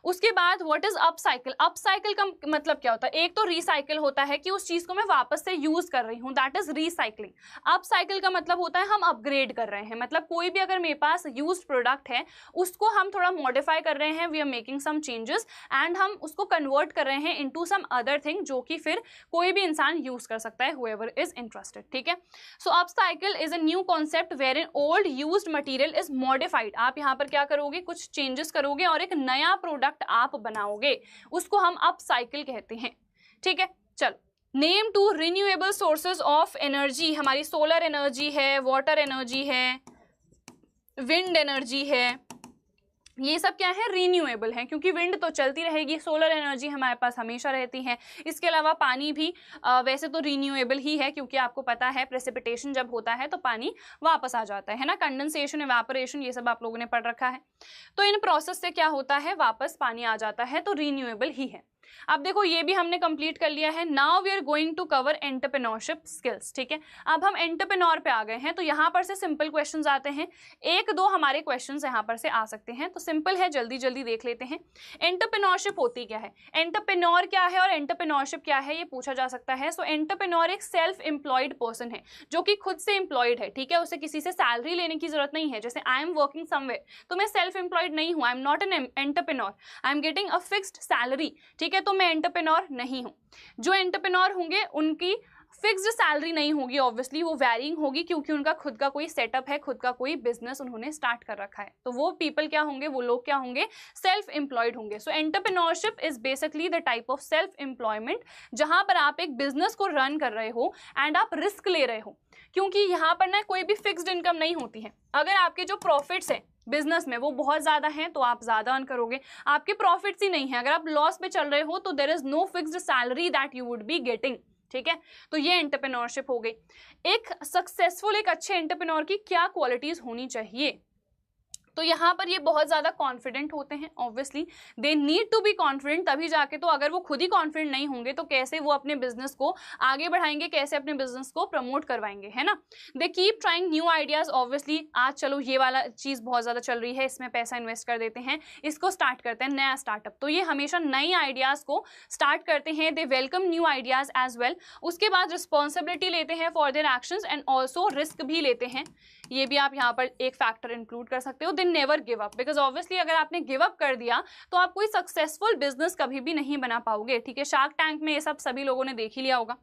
उसके बाद व्हाट इज अपसाइकिल, अपसाइकिल का मतलब क्या होता है, एक तो रिसाइकिल होता है कि उस चीज को मैं वापस से यूज कर रही हूँ, दैट इज रिसाइकलिंग। अपसाइकिल का मतलब होता है हम अपग्रेड कर रहे हैं, मतलब कोई भी अगर मेरे पास यूज्ड प्रोडक्ट है उसको हम थोड़ा मॉडिफाई कर रहे हैं, we are making some changes and हम उसको कन्वर्ट कर रहे हैं इनटू सम अदर थिंग जो कि फिर कोई भी इंसान यूज कर सकता है, हुएवर इज इंटरेस्टेड, ठीक है। So upcycle is a new concept wherein old used material is modified, आप यहाँ पर क्या करोगे, कुछ चेंजेस करोगे और एक नया प्रोडक्ट आप बनाओगे, उसको हम अपसाइकिल कहते हैं, ठीक है। चलो, name two renewable sources of energy, हमारी सोलर एनर्जी है, वाटर एनर्जी है, विंड एनर्जी है, ये सब क्या है, रीन्यूएबल है, क्योंकि विंड तो चलती रहेगी, सोलर एनर्जी हमारे पास हमेशा रहती है। इसके अलावा पानी भी वैसे तो रीन्यूएबल ही है, क्योंकि आपको पता है प्रेसिपिटेशन जब होता है तो पानी वापस आ जाता है ना, कंडेंसेशन, इवेपोरेशन, ये सब आप लोगों ने पढ़ रखा है। तो इन प्रोसेस से क्या होता है, वापस पानी आ जाता है, तो रीन्यूएबल ही है। अब देखो ये भी हमने कंप्लीट कर लिया है। Now we are going to cover entrepreneurship skills, ठीक है। अब हम एंटरप्रेन्योर पे आ गए हैं, तो यहाँ पर से सिंपल क्वेश्चंस आते हैं, 1-2 हमारे क्वेश्चंस यहाँ पर से आ सकते हैं, तो सिंपल है, जल्दी जल्दी देख लेते हैं। एंटरप्रेन्योरशिप होती क्या है, एंटरप्रेन्योर क्या है और एंटरप्रेन्योरशिप क्या है, ये पूछा जा सकता है। सो एंटरप्रेन्योर एक सेल्फ एम्प्लॉयड पर्सन है जो कि खुद से एम्प्लॉयड है, ठीक है, उसे किसी से सैलरी लेने की जरूरत नहीं है। जैसे आई एम वर्किंग समवेयर, तो मैं सेल्फ एम्प्लॉयड नहीं हूँ, I am not an entrepreneur, I am getting a fixed salary, ठीक है, तो मैं एंटरप्रेन्योर नहीं हूं। जो एंटरप्रेन्योर होंगे उनकी फिक्स्ड सैलरी नहीं होगी, ऑब्वियसली वो वैरिंग होगी, क्योंकि उनका खुद का कोई सेटअप है, खुद का कोई बिजनेस उन्होंने स्टार्ट कर रखा है। तो वो पीपल क्या होंगे, वो लोग क्या होंगे, सेल्फ एम्प्लॉयड होंगे। So entrepreneurship is basically the type of self employment जहां पर आप एक बिजनेस को रन कर रहे हो एंड आप रिस्क ले रहे हो, क्योंकि यहाँ पर ना कोई भी फिक्स्ड इनकम नहीं होती है। अगर आपके जो प्रॉफिट्स हैं बिजनेस में वो बहुत ज़्यादा हैं तो आप ज़्यादा अर्न करोगे, आपके प्रॉफिट्स ही नहीं है, अगर आप लॉस पे चल रहे हो तो there is no fixed salary that you would be getting, ठीक है। तो ये एंटरप्रेन्योरशिप हो गई। एक सक्सेसफुल, एक अच्छे एंटरप्रेन्योर की क्या क्वालिटीज होनी चाहिए, तो यहाँ पर ये बहुत ज़्यादा कॉन्फिडेंट होते हैं, obviously they need to be confident, तभी जाके, तो अगर वो खुद ही कॉन्फिडेंट नहीं होंगे तो कैसे वो अपने बिजनेस को आगे बढ़ाएंगे, कैसे अपने बिजनेस को प्रमोट करवाएंगे, है ना। They keep trying new ideas, obviously आज चलो ये वाला चीज़ बहुत ज़्यादा चल रही है, इसमें पैसा इन्वेस्ट कर देते हैं, इसको स्टार्ट करते हैं, नया स्टार्टअप, तो ये हमेशा नई आइडियाज़ को स्टार्ट करते हैं, they welcome new ideas as well. उसके बाद रिस्पॉन्सिबिलिटी लेते हैं for their actions and also risk भी लेते हैं, ये भी आप यहाँ पर एक फैक्टर इंक्लूड कर सकते हो। They never give up, because obviously अगर आपने गिव अप कर दिया तो आप कोई सक्सेसफुल बिजनेस कभी भी नहीं बना पाओगे, ठीक है। शार्क टैंक में ये सब सभी लोगों ने देख ही लिया होगा।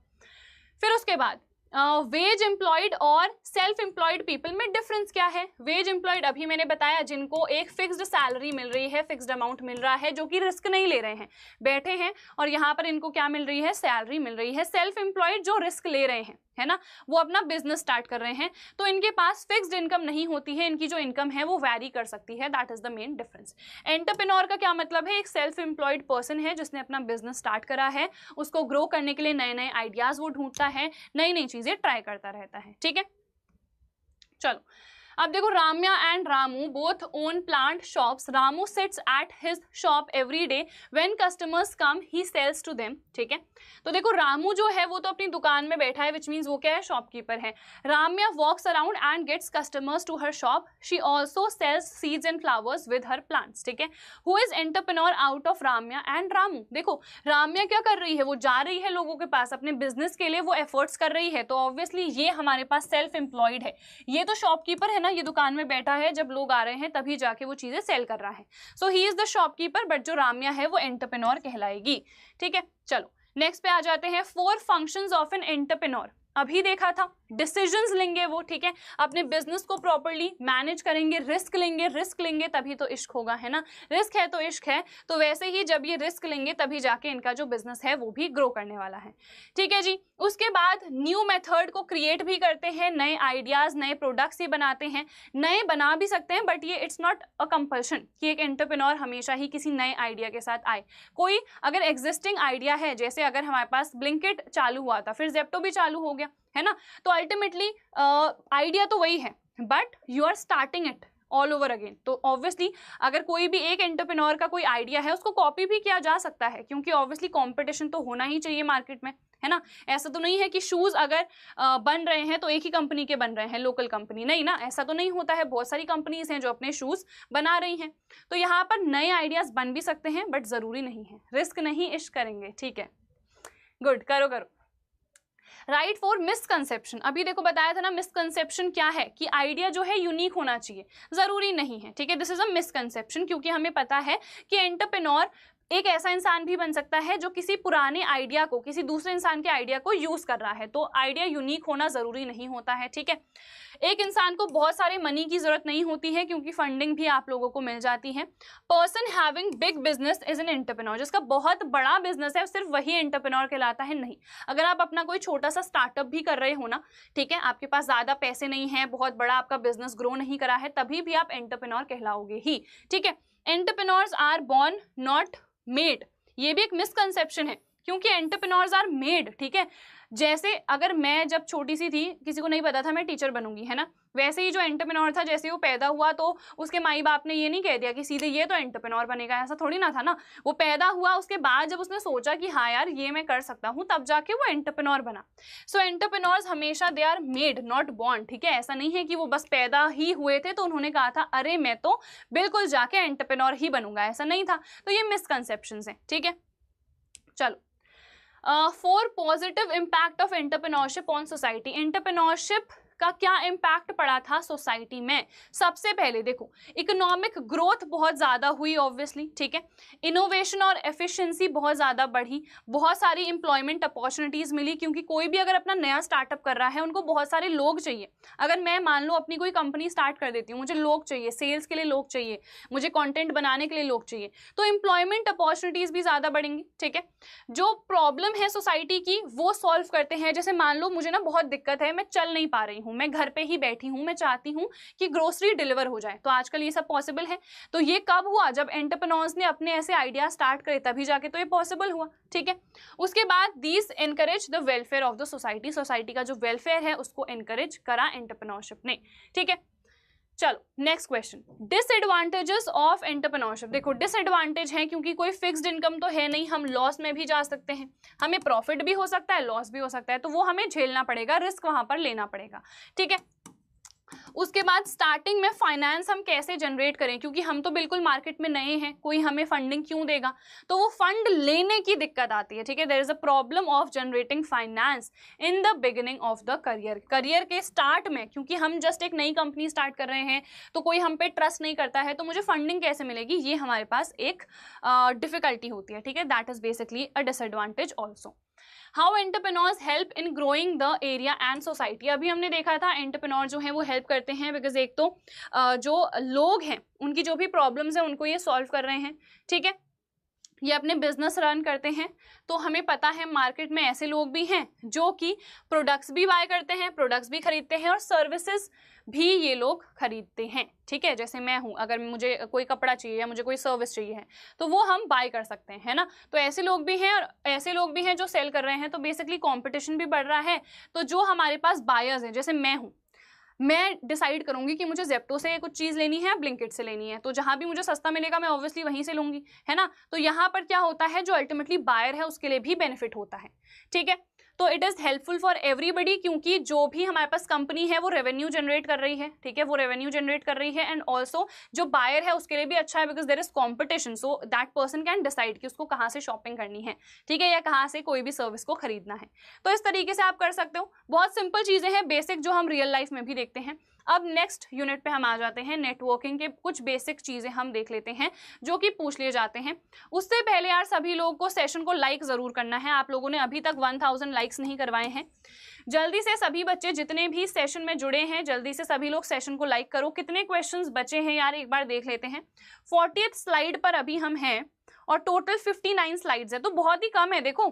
फिर उसके बाद वेज एम्प्लॉयड और सेल्फ एम्प्लॉयड पीपल में डिफरेंस क्या है। वेज एम्प्लॉयड अभी मैंने बताया, जिनको एक फिक्स्ड सैलरी मिल रही है, फिक्स्ड अमाउंट मिल रहा है, जो कि रिस्क नहीं ले रहे हैं, बैठे हैं और यहाँ पर इनको क्या मिल रही है, सैलरी मिल रही है। सेल्फ एम्प्लॉयड जो रिस्क ले रहे हैं, है ना, वो अपना बिजनेस स्टार्ट कर रहे हैं, तो इनके पास फिक्स्ड इनकम नहीं होती है, इनकी जो इनकम है वो वैरी कर सकती है, that is the main difference. Entrepreneur का क्या मतलब है, एक सेल्फ एम्प्लॉयड पर्सन है जिसने अपना बिजनेस स्टार्ट करा है, उसको ग्रो करने के लिए नए नए आइडियाज वो ढूंढता है, नई नई चीजें ट्राई करता रहता है, ठीक है। चलो अब देखो, Ramya and Ramu both own plant shops. Ramu sits at his shop every day, when customers come he sells to them, ठीक है। तो देखो रामू जो है वो तो अपनी दुकान में बैठा है, विच मीन्स वो क्या है, शॉपकीपर है। Ramya walks around and gets customers to her shop, she also sells seeds and flowers with her plants, ठीक है। Who is entrepreneur out of Ramya and Ramu. देखो राम्या क्या कर रही है, वो जा रही है लोगों के पास, अपने बिजनेस के लिए वो एफर्ट्स कर रही है, तो ऑब्वियसली ये हमारे पास सेल्फ एम्प्लॉयड है। ये तो शॉपकीपर है ना, ये दुकान में बैठा है, जब लोग आ रहे हैं तभी जाके वो चीजें सेल कर रहा है, so he is the shopkeeper, but जो राम्या है वो एंटरप्रेन्योर कहलाएगी, ठीक है। चलो नेक्स्ट पे आ जाते हैं, 4 फंक्शंस ऑफ एन एंटरप्रेन्योर। अभी देखा था, डिसीजंस लेंगे वो, ठीक है, अपने बिजनेस को प्रॉपर्ली मैनेज करेंगे, रिस्क लेंगे तभी तो इश्क होगा, है ना, रिस्क है तो इश्क है, तो वैसे ही जब ये रिस्क लेंगे तभी जाके इनका जो बिजनेस है वो भी ग्रो करने वाला है, ठीक है जी। उसके बाद न्यू मेथड को क्रिएट भी करते हैं, नए आइडियाज, नए प्रोडक्ट्स ये बनाते हैं, नए बना भी सकते हैं, बट ये इट्स नॉट अ कंपल्शन कि एक एंटरप्रेन्योर हमेशा ही किसी नए आइडिया के साथ आए। कोई अगर एग्जिस्टिंग आइडिया है, जैसे अगर हमारे पास ब्लिंकिट चालू हुआ था, फिर जेप्टो भी चालू हो गया, है ना, तो अल्टीमेटली आइडिया तो वही है, but you are starting it all over again. तो ऑब्वियसली अगर कोई भी एक एंटरप्रेन्योर का कोई आइडिया है, उसको कॉपी भी किया जा सकता है, क्योंकि ऑब्वियसली कंपटीशन तो होना ही चाहिए मार्केट में, है ना। ऐसा तो नहीं है कि शूज अगर बन रहे हैं तो एक ही कंपनी के बन रहे हैं, लोकल कंपनी नहीं ना, ऐसा तो नहीं होता है, बहुत सारी कंपनीज हैं जो अपने शूज बना रही हैं। तो यहाँ पर नए आइडियाज बन भी सकते हैं, बट जरूरी नहीं है, रिस्क नहीं इश्क करेंगे, ठीक है। गुड, करो करो। राइट फॉर मिसकंसेप्शन, अभी देखो बताया था ना, मिसकंसेप्शन क्या है कि आइडिया जो है यूनिक होना चाहिए, जरूरी नहीं है, ठीक है। दिस इज अ मिसकंसेप्शन, क्योंकि हमें पता है कि एंटरप्रेन्योर एक ऐसा इंसान भी बन सकता है जो किसी पुराने आइडिया को, किसी दूसरे इंसान के आइडिया को यूज कर रहा है, तो आइडिया यूनिक होना जरूरी नहीं होता है, ठीक है। एक इंसान को बहुत सारे मनी की जरूरत नहीं होती है, क्योंकि फंडिंग भी आप लोगों को मिल जाती है। Person having big business is an entrepreneur, जिसका बहुत बड़ा बिजनेस है सिर्फ वही एंटरप्रेन्योर कहलाता है, नहीं। अगर आप अपना कोई छोटा सा स्टार्टअप भी कर रहे हो ना, ठीक है, आपके पास ज्यादा पैसे नहीं है, बहुत बड़ा आपका बिजनेस ग्रो नहीं करा है, तभी भी आप एंटरप्रेन्योर कहलाओगे ही, ठीक है। Entrepreneurs are born not made, ये भी एक मिसकंसेप्शन है, क्योंकि एंटरप्रेन्योर्स आर मेड, ठीक है। जैसे अगर मैं जब छोटी सी थी, किसी को नहीं पता था मैं टीचर बनूंगी, है ना, वैसे ही जो एंटरप्रेन्योर था, जैसे वो पैदा हुआ तो उसके माई बाप ने ये नहीं कह दिया कि सीधे ये तो एंटरप्रेन्योर बनेगा, ऐसा थोड़ी ना था ना। वो पैदा हुआ, उसके बाद जब उसने सोचा कि हाँ यार ये मैं कर सकता हूँ, तब जाके वो एंटरप्रेन्योर बना। सो एंटरप्रेन्योर्स हमेशा they are made not born, ठीक है। ऐसा नहीं है कि वो बस पैदा ही हुए थे तो उन्होंने कहा था अरे मैं तो बिल्कुल जाके एंटरप्रेन्योर ही बनूंगा, ऐसा नहीं था। तो ये मिसकंसेप्शंस हैं, ठीक है। चलो, 4 positive impact of entrepreneurship on society. Entrepreneurship का क्या इम्पैक्ट पड़ा था सोसाइटी में। सबसे पहले देखो, इकोनॉमिक ग्रोथ बहुत ज़्यादा हुई ऑब्वियसली, ठीक है। इनोवेशन और एफिशिएंसी बहुत ज़्यादा बढ़ी, बहुत सारी एम्प्लॉयमेंट अपॉर्चुनिटीज़ मिली, क्योंकि कोई भी अगर अपना नया स्टार्टअप कर रहा है, उनको बहुत सारे लोग चाहिए। अगर मैं मान लो अपनी कोई कंपनी स्टार्ट कर देती हूँ, मुझे लोग चाहिए, सेल्स के लिए लोग चाहिए, मुझे कॉन्टेंट बनाने के लिए लोग चाहिए, तो एम्प्लॉयमेंट अपॉर्चुनिटीज़ भी ज़्यादा बढ़ेंगी, ठीक है। जो प्रॉब्लम है सोसाइटी की वो सॉल्व करते हैं। जैसे मान लो मुझे ना बहुत दिक्कत है, मैं चल नहीं पा रही हूँ, हूँ, मैं घर पे ही बैठी हूँ, मैं चाहती हूँ कि ग्रोसरी डिलीवर हो जाए। तो आजकल ये सब पॉसिबल है। तो ये कब हुआ? जब एंटरप्रेन्योर्स ने अपने ऐसे आइडिया स्टार्ट करे, तभी जाके तो ये पॉसिबल हुआ। ठीक है, उसके बाद these encourage the welfare of the society, society का जो वेलफेयर है उसको एनकरेज करा एंटरप्रेन्योरशिप ने। ठीक है, चलो next question, disadvantages of entrepreneurship. देखो डिसएडवांटेज है क्योंकि कोई फिक्स्ड इनकम तो है नहीं, हम लॉस में भी जा सकते हैं, हमें प्रॉफिट भी हो सकता है, लॉस भी हो सकता है, तो वो हमें झेलना पड़ेगा, रिस्क वहां पर लेना पड़ेगा। ठीक है, उसके बाद स्टार्टिंग में फाइनेंस हम कैसे जनरेट करें, क्योंकि हम तो बिल्कुल मार्केट में नए हैं, कोई हमें फंडिंग क्यों देगा, तो वो फंड लेने की दिक्कत आती है। ठीक है, there is a problem of generating finance in the beginning of the career के स्टार्ट में, क्योंकि हम जस्ट एक नई कंपनी स्टार्ट कर रहे हैं तो कोई हम पे ट्रस्ट नहीं करता है, तो मुझे फंडिंग कैसे मिलेगी, ये हमारे पास एक डिफिकल्टी होती है। ठीक है, that is basically a disadvantage also. How entrepreneurs help in growing the area and society. अभी हमने देखा था एंटरप्रेन्योर जो है वो हेल्प करते हैं बिकॉज एक तो जो लोग हैं उनकी जो भी प्रॉब्लम्स हैं उनको ये सॉल्व कर रहे हैं। ठीक है, ये अपने बिजनेस रन करते हैं, तो हमें पता है मार्केट में ऐसे लोग भी हैं जो कि प्रोडक्ट्स भी बाय करते हैं, प्रोडक्ट्स भी खरीदते हैं और सर्विसेज भी ये लोग खरीदते हैं। ठीक है, जैसे मैं हूँ, अगर मुझे कोई कपड़ा चाहिए या मुझे कोई सर्विस चाहिए है तो वो हम बाय कर सकते हैं, है ना। तो ऐसे लोग भी हैं और ऐसे लोग भी हैं जो सेल कर रहे हैं, तो बेसिकली कॉम्पिटिशन भी बढ़ रहा है। तो जो हमारे पास बायर्स हैं, जैसे मैं हूँ, मैं डिसाइड करूंगी कि मुझे जेप्टो से कुछ चीज़ लेनी है, ब्लिंकिट से लेनी है, तो जहां भी मुझे सस्ता मिलेगा मैं ऑब्वियसली वहीं से लूंगी, है ना। तो यहाँ पर क्या होता है, जो अल्टीमेटली बायर है उसके लिए भी बेनिफिट होता है। ठीक है, तो it is helpful for everybody, क्योंकि जो भी हमारे पास कंपनी है वो रेवेन्यू जनरेट कर रही है। ठीक है, वो रेवेन्यू जनरेट कर रही है, एंड ऑल्सो जो बायर है उसके लिए भी अच्छा है because there is competition, so that person can decide कि उसको कहाँ से शॉपिंग करनी है। ठीक है, या कहाँ से कोई भी सर्विस को खरीदना है। तो इस तरीके से आप कर सकते हो। बहुत सिंपल चीजें हैं, बेसिक, जो हम रियल लाइफ में भी देखते हैं। अब नेक्स्ट यूनिट पे हम आ जाते हैं, नेटवर्किंग के कुछ बेसिक चीजें हम देख लेते हैं जो कि पूछ लिए जाते हैं। उससे पहले यार सभी लोगों को सेशन को लाइक जरूर करना है। आप लोगों ने अभी तक 1000 लाइक्स नहीं करवाए हैं। जल्दी से सभी बच्चे जितने भी सेशन में जुड़े हैं, जल्दी से सभी लोग सेशन को लाइक करो। कितने क्वेश्चंस बचे हैं यार, एक बार देख लेते हैं। 40th स्लाइड पर अभी हम हैं और टोटल 59 स्लाइड्स है, तो बहुत ही कम है। देखो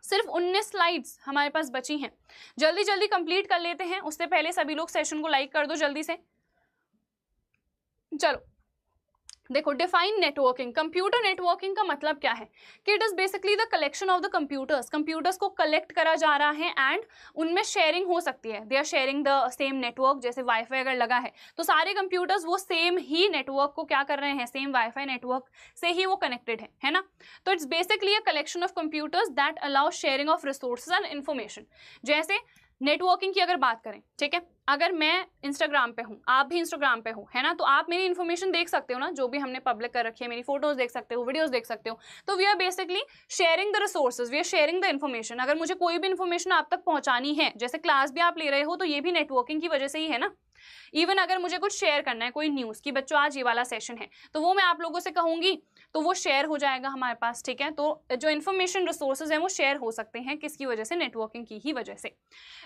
सिर्फ 19 स्लाइड्स हमारे पास बची हैं, जल्दी जल्दी कंप्लीट कर लेते हैं। उससे पहले सभी लोग सेशन को लाइक कर दो जल्दी से। चलो देखो, डिफाइन नेटवर्किंग। कंप्यूटर नेटवर्किंग का मतलब क्या है कि it is basically the collection of the computers को कलेक्ट करा जा रहा है एंड उनमें शेयरिंग हो सकती है। They are sharing the same network. जैसे वाईफाई अगर लगा है तो सारे कंप्यूटर्स वो सेम ही नेटवर्क को क्या कर रहे हैं, सेम वाईफाई नेटवर्क से ही वो कनेक्टेड है ना। तो it's basically a collection of computers that allow sharing of resources and information. जैसे नेटवर्किंग की अगर बात करें, ठीक है, अगर मैं इंस्टाग्राम पे हूँ, आप भी इंस्टाग्राम पे हो, है ना, तो आप मेरी इन्फॉर्मेशन देख सकते हो ना, जो भी हमने पब्लिक कर रखी है, मेरी फोटोज देख सकते हो, वीडियोस देख सकते हो। तो we are basically sharing the resources, we are sharing the information. अगर मुझे कोई भी इन्फॉर्मेशन आप तक पहुंचानी है, जैसे क्लास भी आप ले रहे हो, तो ये भी नेटवर्किंग की वजह से ही है ना। इवन अगर मुझे कुछ शेयर करना है, कोई न्यूज़ की बच्चों आज ये वाला सेशन है, तो वो मैं आप लोगों से कहूंगी तो वो शेयर हो जाएगा हमारे पास। ठीक है, तो जो इन्फॉर्मेशन रिसोर्सेज हैं वो शेयर हो सकते हैं, किसकी वजह से, नेटवर्किंग की ही वजह से।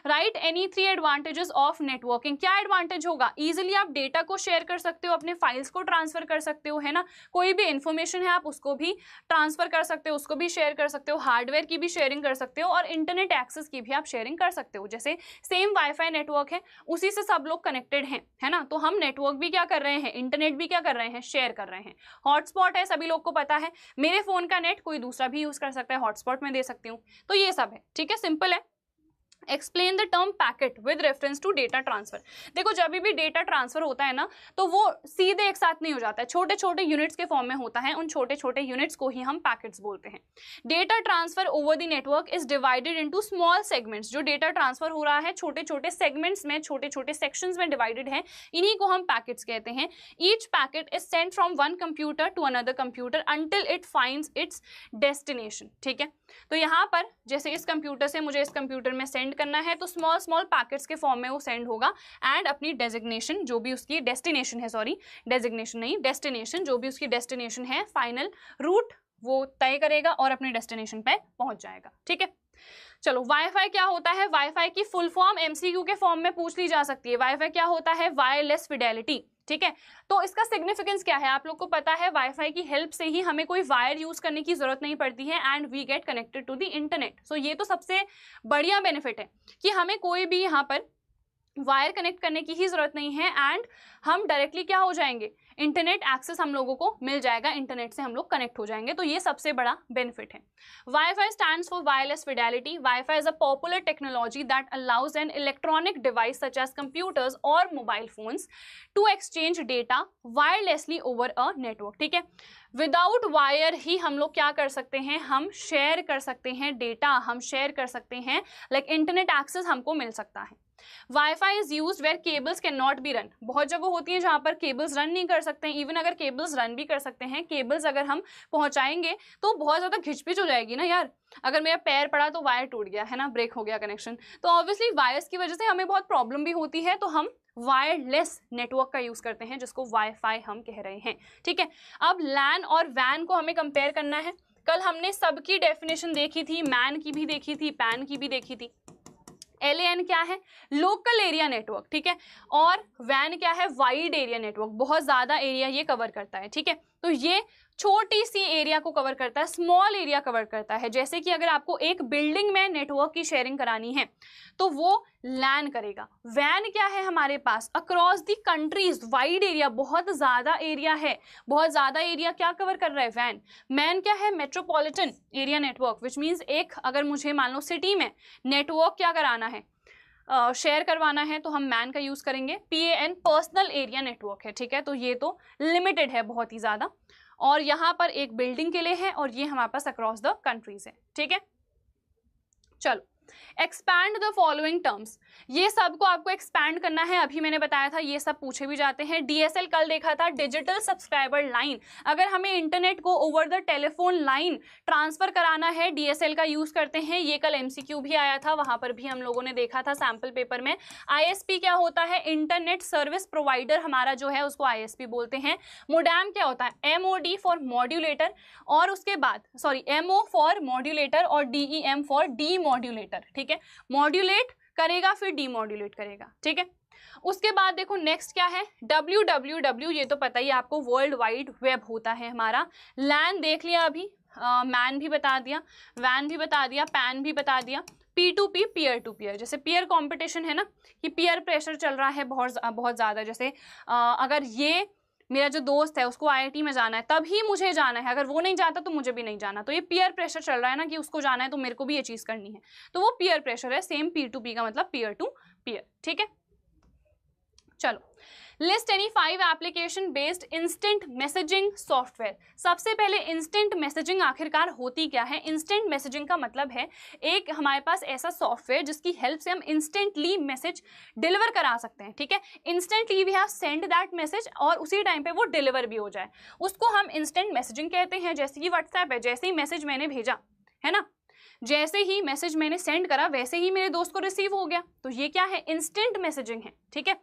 Right any 3 advantages of networking. क्या एडवांटेज होगा, इजिली आप डेटा को शेयर कर सकते हो, अपने फाइल्स को ट्रांसफर कर सकते हो, है ना। कोई भी इन्फॉर्मेशन है आप उसको भी ट्रांसफर कर सकते हो, उसको भी शेयर कर सकते हो, हार्डवेयर की भी शेयरिंग कर सकते हो और इंटरनेट एक्सेस की भी आप शेयरिंग कर सकते हो। जैसे सेम वाईफाई नेटवर्क है, उसी से सब लोग कनेक्टेड हैं, है ना, तो हम नेटवर्क भी क्या कर रहे हैं, इंटरनेट भी क्या कर रहे हैं, शेयर कर रहे हैं। हॉटस्पॉट है, सभी लोग को पता है, मेरे फोन का नेट कोई दूसरा भी यूज कर सकता है, हॉटस्पॉट में दे सकती हूँ। तो ये सब है, ठीक है, सिंपल है। Explain the term packet with reference to data transfer. देखो जब भी डेटा ट्रांसफर होता है ना, तो वो सीधे एक साथ नहीं हो जाता है, छोटे छोटे यूनिट्स के फॉर्म में होता है। उन छोटे छोटे यूनिट्स को ही हम पैकेट्स बोलते हैं। Data transfer over the network is divided into small segments. जो डेटा ट्रांसफर हो रहा है छोटे छोटे सेगमेंट्स में, छोटे छोटे सेक्शंस में डिवाइडेड है, इन्हीं को हम पैकेट्स कहते हैं। Each packet is sent from one computer to another computer until it finds its destination. ठीक है, तो यहाँ पर जैसे इस कंप्यूटर से मुझे इस कंप्यूटर में सेंड करना है, तो स्मॉल स्मॉल पैकेट्स के फॉर्म में वो सेंड होगा एंड अपनी डेजिग्नेशन, जो भी उसकी डेस्टिनेशन है, सॉरी डेजिग्नेशन नहीं, डेस्टिनेशन, जो भी उसकी डेस्टिनेशन है, फाइनल रूट वो तय करेगा और अपने डेस्टिनेशन पे पहुंच जाएगा। ठीक है, चलो वाईफाई क्या होता है। वाईफाई की फुल फॉर्म एमसीक्यू के फॉर्म में पूछ ली जा सकती है। वाईफाई क्या होता है, वायरलेस फिडेलिटी। ठीक है, तो इसका सिग्निफिकेंस क्या है, आप लोग को पता है, वाईफाई की हेल्प से ही हमें कोई वायर यूज करने की जरूरत नहीं पड़ती है and we get connected to the internet. So ये तो सबसे बढ़िया बेनिफिट है कि हमें कोई भी यहाँ पर वायर कनेक्ट करने की ही जरूरत नहीं है एंड हम डायरेक्टली क्या हो जाएंगे, इंटरनेट एक्सेस हम लोगों को मिल जाएगा, इंटरनेट से हम लोग कनेक्ट हो जाएंगे। तो ये सबसे बड़ा बेनिफिट है। WiFi stands for wireless fidelity. WiFi is a popular technology that allows an electronic device such as computers और mobile phones to exchange data wirelessly over a network. ठीक है, विदाउट वायर ही हम लोग क्या कर सकते हैं, हम शेयर कर सकते हैं डेटा, हम शेयर कर सकते हैं, लाइक इंटरनेट एक्सेस हमको मिल सकता है। Wifi is used where cables can not be run. बहुत जगह होती है जहां पर केबल्स रन नहीं कर सकते हैं, इवन अगर केबल्स रन भी कर सकते हैं, केबल्स अगर हम पहुंचाएंगे तो बहुत ज्यादा घिचपिच हो जाएगी ना यार, अगर मेरा पैर पड़ा तो वायर टूट गया है ना, ब्रेक हो गया कनेक्शन, तो ऑब्वियसली वायर्स की वजह से हमें बहुत प्रॉब्लम भी होती है, तो हम वायरलेस नेटवर्क का यूज करते हैं जिसको वाईफाई हम कह रहे हैं। ठीक है, अब लैन और वैन को हमें कंपेयर करना है। कल हमने सबकी डेफिनेशन देखी थी, मैन की भी देखी थी, पैन की भी देखी थी। LAN क्या है, लोकल एरिया नेटवर्क, ठीक है, और वैन क्या है, वाइड एरिया नेटवर्क, बहुत ज्यादा एरिया ये कवर करता है। ठीक है, तो ये छोटी सी एरिया को कवर करता है, स्मॉल एरिया कवर करता है। जैसे कि अगर आपको एक बिल्डिंग में नेटवर्क की शेयरिंग करानी है तो वो लैन करेगा। वैन क्या है हमारे पास, across the countries, wide area, बहुत ज्यादा एरिया है, बहुत ज्यादा एरिया क्या कवर कर रहा है, वैन। मैन क्या है, metropolitan area network, which means एक अगर मुझे मान लो सिटी में नेटवर्क क्या कराना है, शेयर करवाना है, तो हम मैन का यूज करेंगे। PAN पर्सनल एरिया नेटवर्क है। ठीक है, तो ये तो लिमिटेड है बहुत ही ज्यादा, और यहाँ पर एक बिल्डिंग के लिए है और ये हमारे पास अक्रॉस द कंट्रीज है। ठीक है, चलो एक्सपैंड द फॉलोइंग टर्म्स, ये सब को आपको एक्सपैंड करना है। अभी मैंने बताया था ये सब पूछे भी जाते हैं। DSL कल देखा था, डिजिटल सब्सक्राइबर लाइन, अगर हमें इंटरनेट को over the telephone line transfer कराना है, DSL का यूज करते हैं। ये कल MCQ भी आया था, वहां पर भी हम लोगों ने देखा था सैंपल पेपर में। ISP क्या होता है, इंटरनेट सर्विस प्रोवाइडर हमारा जो है उसको ISP बोलते हैं। मोडेम क्या होता है, MOD फॉर मॉड्यूलेटर, और उसके बाद MO फॉर मॉड्यूलेटर और DEM फॉर डीमॉड्यूलेटर। ठीक है, मॉड्यूलेट करेगा फिर डीमॉड्यूलेट करेगा। ठीक है, उसके बाद देखो नेक्स्ट क्या है, WWW, ये तो पता ही आपको, वर्ल्ड वाइड वेब होता है हमारा। लैन देख लिया अभी, मैन भी बता दिया, वैन भी बता दिया, पैन भी बता दिया। P2P, पीयर टू पीयर, जैसे पीयर कंपटीशन है ना, कि पीयर प्रेशर चल रहा है बहुत ज़्यादा। जैसे अगर ये मेरा जो दोस्त है उसको IIT में जाना है तभी मुझे जाना है, अगर वो नहीं जाता तो मुझे भी नहीं जाना, तो ये पीयर प्रेशर चल रहा है ना कि उसको जाना है तो मेरे को भी ये चीज़ करनी है, तो वो पीयर प्रेशर है। सेम P2P का मतलब पीयर टू पीयर। ठीक है, चलो list any 5 application based instant messaging software. सबसे पहले इंस्टेंट मैसेजिंग आखिरकार होती क्या है। इंस्टेंट मैसेजिंग का मतलब है एक हमारे पास ऐसा सॉफ्टवेयर जिसकी हेल्प से हम इंस्टेंटली मैसेज डिलीवर करा सकते हैं। ठीक है, instantly we have send that message और उसी टाइम पे वो डिलीवर भी हो जाए, उसको हम इंस्टेंट मैसेजिंग कहते हैं। जैसे कि व्हाट्सएप है, जैसे ही मैसेज मैंने भेजा है ना, जैसे ही मैसेज मैंने सेंड करा वैसे ही मेरे दोस्त को रिसीव हो गया, तो ये क्या है, इंस्टेंट मैसेजिंग है। ठीक है,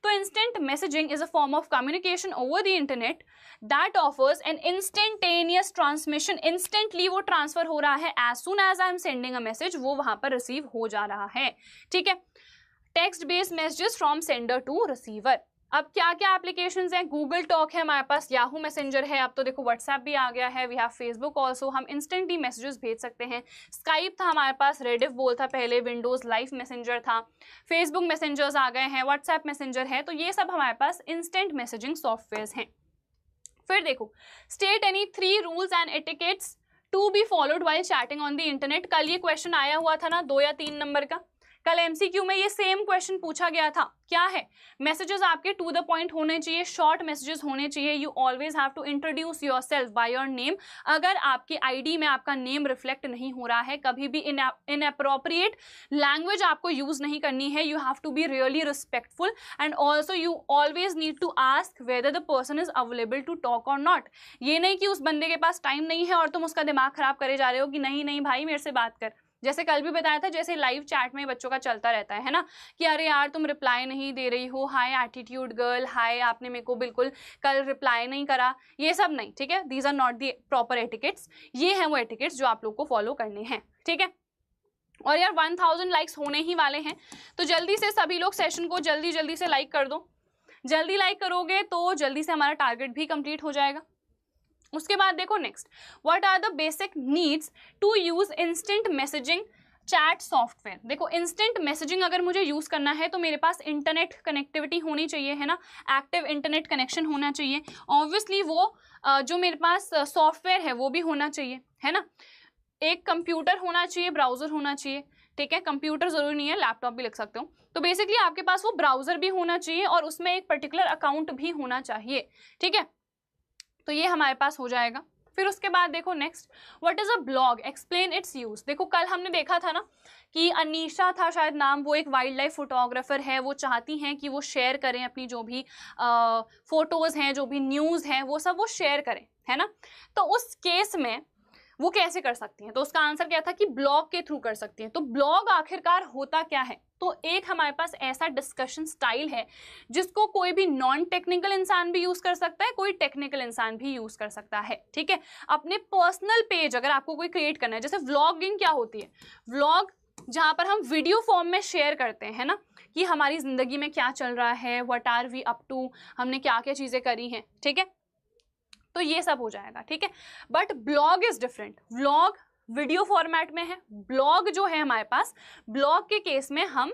तो instant messaging is a form of communication over the internet that offers an instantaneous transmission. Instantly वो ट्रांसफर हो रहा है, as soon as I am sending a message वो वहां पर रिसीव हो जा रहा है। ठीक है, text based messages from sender to receiver. अब क्या क्या एप्लीकेशंस हैं, गूगल टॉक है हमारे पास, याहू मैसेंजर है, अब तो देखो व्हाट्सएप भी आ गया है, वी हैव फेसबुक ऑल्सो, हम इंस्टेंटली मैसेजेस भेज सकते हैं। स्काइप था हमारे पास, रेडिफ बोल था पहले, विंडोज लाइव मैसेंजर था, फेसबुक मैसेंजर्स आ गए हैं, व्हाट्सएप मैसेंजर है, तो ये सब हमारे पास इंस्टेंट मैसेजिंग सॉफ्टवेयर हैं। फिर देखो, state any 3 rules and etiquettes to be followed while chatting on the internet. कल ये क्वेश्चन आया हुआ था ना 2 या 3 नंबर का, कल MCQ में ये सेम क्वेश्चन पूछा गया था। क्या है, मैसेजेस आपके टू द पॉइंट होने चाहिए, शॉर्ट मैसेजेस होने चाहिए। You always have to introduce yourself by your name. अगर आपके ID में आपका नेम रिफ्लेक्ट नहीं हो रहा है, कभी भी इनअप्रोप्रिएट लैंग्वेज आपको यूज नहीं करनी है। You have to be really respectful and also you always need to ask whether the person is available to talk और नॉट। ये नहीं कि उस बंदे के पास टाइम नहीं है और तुम उसका दिमाग खराब करे जा रहे हो कि नहीं नहीं भाई मेरे से बात कर। जैसे कल भी बताया था, जैसे लाइव चैट में बच्चों का चलता रहता है ना, कि अरे यार तुम रिप्लाई नहीं दे रही हो, हाय एटीट्यूड गर्ल, हाय आपने मेरे को बिल्कुल कल रिप्लाई नहीं करा, ये सब नहीं। ठीक है, these are not the proper etiquettes. ये हैं वो एटिकेट्स जो आप लोग को फॉलो करने हैं। ठीक है, और यार 1000 लाइक्स होने ही वाले हैं, तो जल्दी से सभी लोग सेशन को जल्दी से लाइक कर दो। जल्दी लाइक करोगे तो जल्दी से हमारा टारगेट भी कंप्लीट हो जाएगा। उसके बाद देखो next, what are the basic needs to use instant messaging chat software, देखो इंस्टेंट मैसेजिंग अगर मुझे यूज करना है तो मेरे पास इंटरनेट कनेक्टिविटी होनी चाहिए, है ना, एक्टिव इंटरनेट कनेक्शन होना चाहिए। ऑब्वियसली वो जो मेरे पास सॉफ्टवेयर है वो भी होना चाहिए, है ना। एक कंप्यूटर होना चाहिए, ब्राउजर होना चाहिए, ठीक है, कंप्यूटर जरूरी नहीं है, लैपटॉप भी लिख सकते हो। तो बेसिकली आपके पास वो ब्राउजर भी होना चाहिए और उसमें एक पर्टिकुलर अकाउंट भी होना चाहिए, ठीक है। तो ये हमारे पास हो जाएगा। फिर उसके बाद देखो next, what is a blog, explain it's use. देखो कल हमने देखा था ना कि अनीशा था शायद नाम, वो एक वाइल्ड लाइफ फोटोग्राफर है, वो चाहती हैं कि वो शेयर करें अपनी जो भी फोटोज हैं, जो भी न्यूज़ हैं, वो सब वो शेयर करें, है ना। तो उस केस में वो कैसे कर सकती हैं, तो उसका आंसर क्या था कि ब्लॉग के थ्रू कर सकती हैं। तो ब्लॉग आखिरकार होता क्या है, तो एक हमारे पास ऐसा डिस्कशन स्टाइल है जिसको कोई भी नॉन टेक्निकल इंसान भी यूज कर सकता है, कोई टेक्निकल इंसान भी यूज कर सकता है, ठीक है। अपने पर्सनल पेज अगर आपको कोई क्रिएट करना है, जैसे व्लॉगिंग क्या होती है, व्लॉग जहां पर हम वीडियो फॉर्म में शेयर करते हैं ना, कि हमारी जिंदगी में क्या चल रहा है, what are we up to, हमने क्या क्या चीजें करी हैं, ठीक है, तो ये सब हो जाएगा, ठीक है। But blog is different, vlog video format में है। ब्लॉग जो है हमारे पास, ब्लॉग के केस में हम